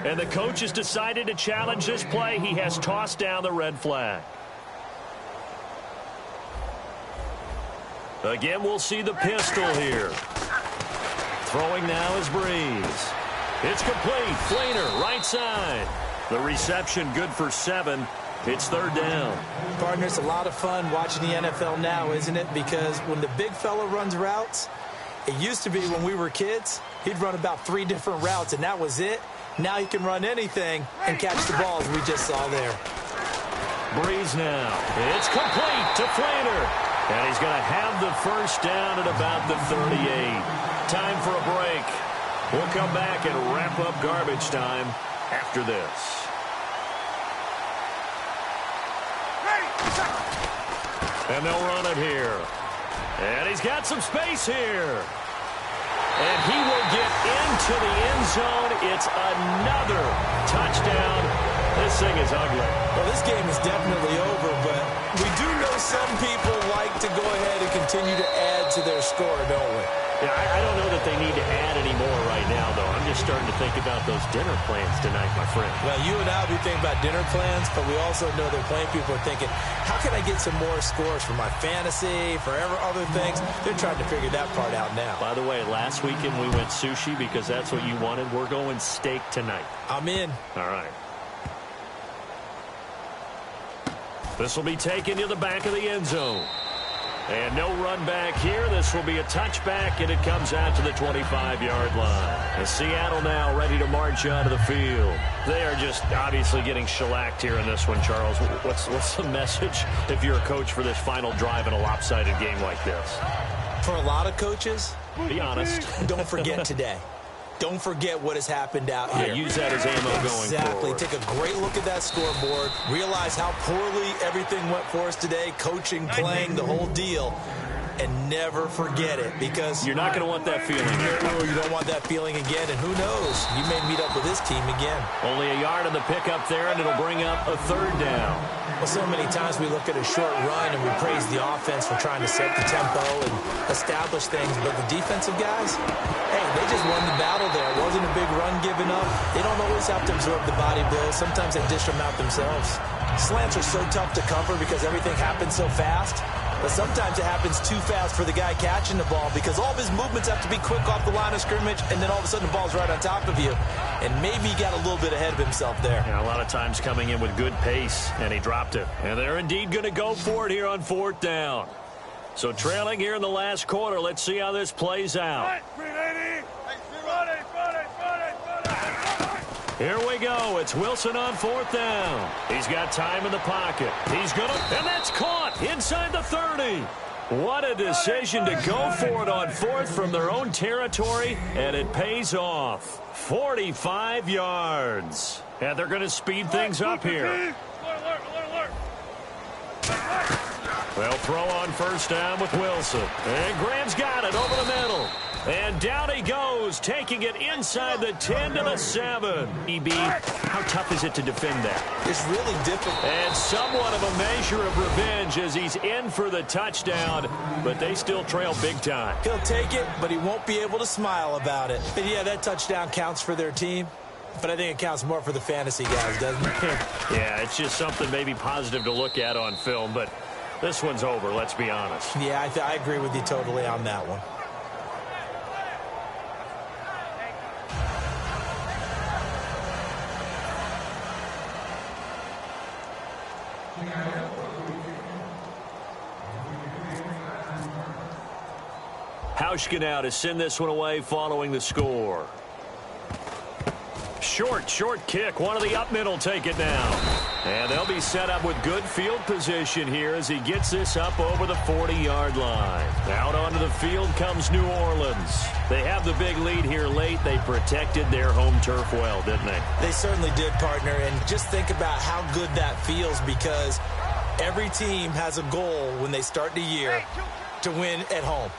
And the coach has decided to challenge this play. He has tossed down the red flag. Again, we'll see the pistol here. Throwing now is Breeze. It's complete. Fleener, right side. The reception good for 7. It's third down. Partner, it's a lot of fun watching the NFL now, isn't it? Because when the big fella runs routes, it used to be when we were kids, he'd run about 3 different routes, and that was it. Now he can run anything and catch the balls we just saw there. Breeze now. It's complete to Flater. And he's going to have the first down at about the 38. Time for a break. We'll come back and wrap up garbage time after this. And they'll run it here. And he's got some space here. And he will get into the end zone. It's another touchdown. This thing is ugly. Well, this game is definitely over, but we do know some people like to go ahead and continue to add to their score, don't we? Yeah, I don't know that they need to add any more right now, though. I'm just starting to think about those dinner plans tonight, my friend. Well, you and I will be thinking about dinner plans, but we also know that playing people are thinking, how can I get some more scores for my fantasy, for other things? They're trying to figure that part out now. By the way, last weekend we went sushi because that's what you wanted. We're going steak tonight. I'm in. All right. This will be taken to the back of the end zone. And no run back here. This will be a touchback, and it comes out to the 25-yard line. And Seattle now ready to march onto the field. They are just obviously getting shellacked here in this one, Charles. What's the message if you're a coach for this final drive in a lopsided game like this? For a lot of coaches, be honest. Don't forget today. Don't forget what has happened out here. Use that as ammo going Exactly. forward. Take a great look at that scoreboard. Realize how poorly everything went for us today. Coaching, playing, the whole deal. And never forget it, because you're not going to want that feeling. No, you don't want that feeling again. And who knows? You may meet up with this team again. Only a yard on the pickup there, and it'll bring up a third down. Well, so many times we look at a short run and we praise the offense for trying to set the tempo and establish things. But the defensive guys, hey, they just won the battle there. It wasn't a big run given up. They don't always have to absorb the body blows. Sometimes they dish them out themselves. Slants are so tough to cover because everything happens so fast. But sometimes it happens too fast for the guy catching the ball because all of his movements have to be quick off the line of scrimmage, and then all of a sudden the ball's right on top of you. And maybe he got a little bit ahead of himself there. Yeah, a lot of times coming in with good pace, and he dropped it. And they're indeed going to go for it here on fourth down. So trailing here in the last quarter. Let's see how this plays out. Here we go. It's Wilson on fourth down. He's got time in the pocket. He's going to, and that's caught inside the 30. What a decision to go for it on fourth from their own territory, and it pays off. 45 yards. And they're going to speed things up here. They'll throw on first down with Wilson. And Graham's got it over the middle. And down he goes, taking it inside the 10 to the 7. EB, how tough is it to defend that? It's really difficult. And somewhat of a measure of revenge as he's in for the touchdown, but they still trail big time. He'll take it, but he won't be able to smile about it. And yeah, that touchdown counts for their team, but I think it counts more for the fantasy guys, doesn't it? Yeah, it's just something maybe positive to look at on film, but this one's over, let's be honest. Yeah, I agree with you totally on that one. Hauschka now to send this one away following the score. Short kick. One of the up middle take it now. And they'll be set up with good field position here as he gets this up over the 40-yard line. Out onto the field comes New Orleans. They have the big lead here late. They protected their home turf well, didn't they? They certainly did, partner. And just think about how good that feels, because every team has a goal when they start the year to win at home.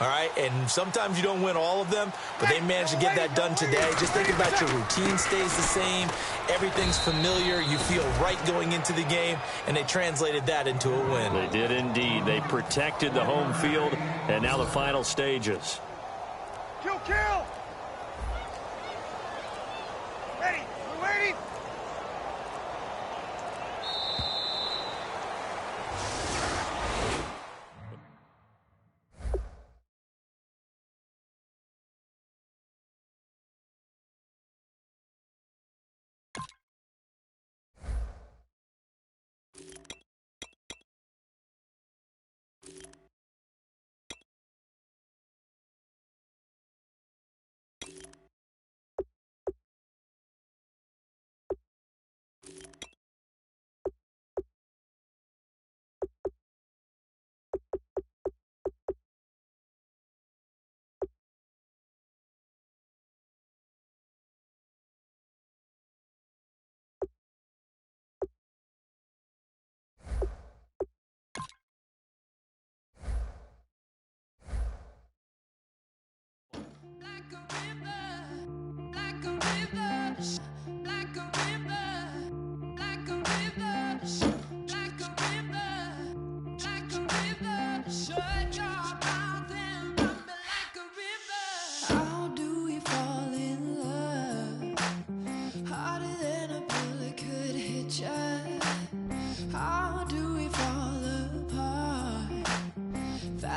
All right, and sometimes you don't win all of them, but they managed to get that done today. Just think about your routine stays the same. Everything's familiar. You feel right going into the game, and they translated that into a win. They did indeed. They protected the home field, and now the final stages. Kill! Ready, we're waiting.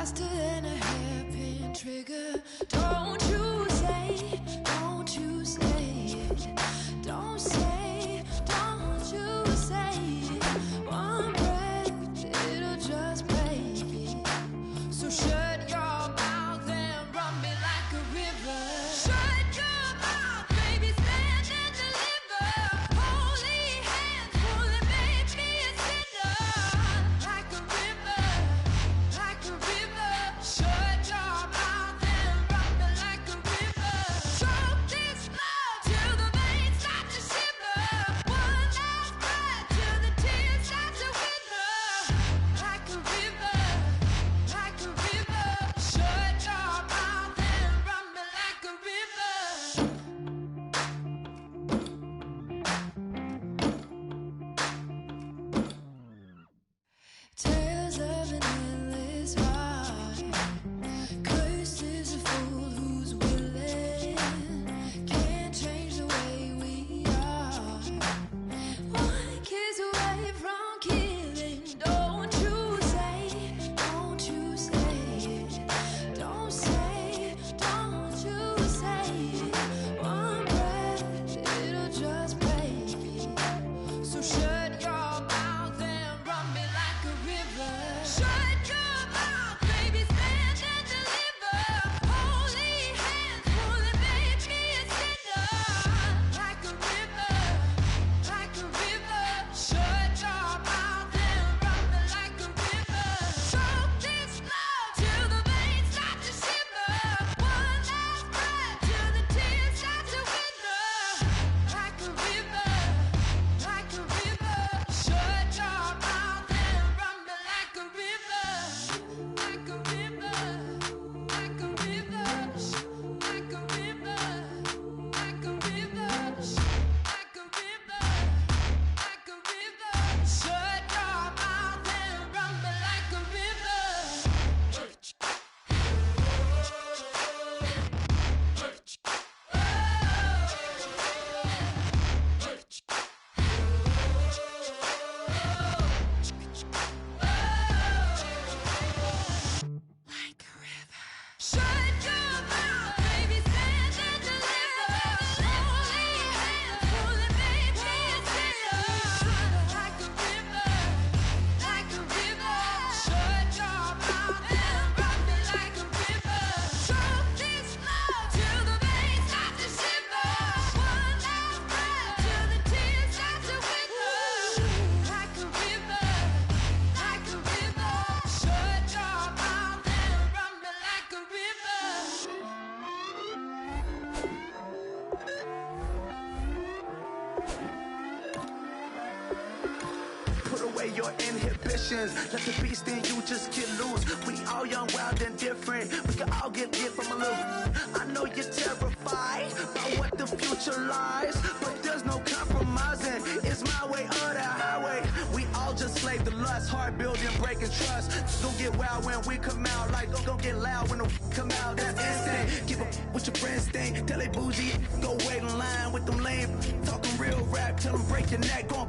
faster than a hairpin trigger. Don't you say, don't you say it. Don't say, don't you say it. One breath, it'll just break it. So shut your mouth and run me like a river. Shut your mouth, baby, stand and deliver. Holy hands, pulling, make me a sinner. Like a river, like a river. Shut your mouth and run me like a river. Choke this love till the veins start to shiver. One last breath till the tears start to wither. Like a river, like a river. Shut your mouth and run me like a river. Tales of an endless ride. Cursed is a fool who's willing. Can't change the way we are. One kiss away from killing. Don't you say it. Don't say, don't you say it. One breath, it'll just break it. So shut your mouth and run me like a river. Shut your mouth, baby, stand and deliver. Holy hands, pulling, make me a sinner. Like a river, like a river. Shut your mouth and run me like a river. Choke this love till the veins start to shiver. One last breath till the tears start to wither. Like a river, like a river. Shut your mouth and run me like a river. Like a river, like a river. Like a river, like a river. Like a river, like a river. Shut your mouth and run me like a river. Like a river. Shut your mouth, baby, stand and deliver. Holy hands, pulling, make me a sinner. Like a river, like a river. Shut your mouth and run me like a river. Choke this love till the veins start to shiver. One last breath till the tears start to wither. Like a river, like a river. Shut your mouth and run me like a river. Put away your inhibitions. Let the beast in you just get loose. We all young, wild, and different. We can all get from a little. I know you're terrified by what the future lies, but there's no compromising. It's my way or the highway. We all just slave to lust, hard building, breaking trust. Don't get wild when we come out. Like don't get loud when the come out. That's instant. Keep up with your friends thing. Tell they bougie, go wait in line with them lame. Talking real rap, tell them break your neck. Go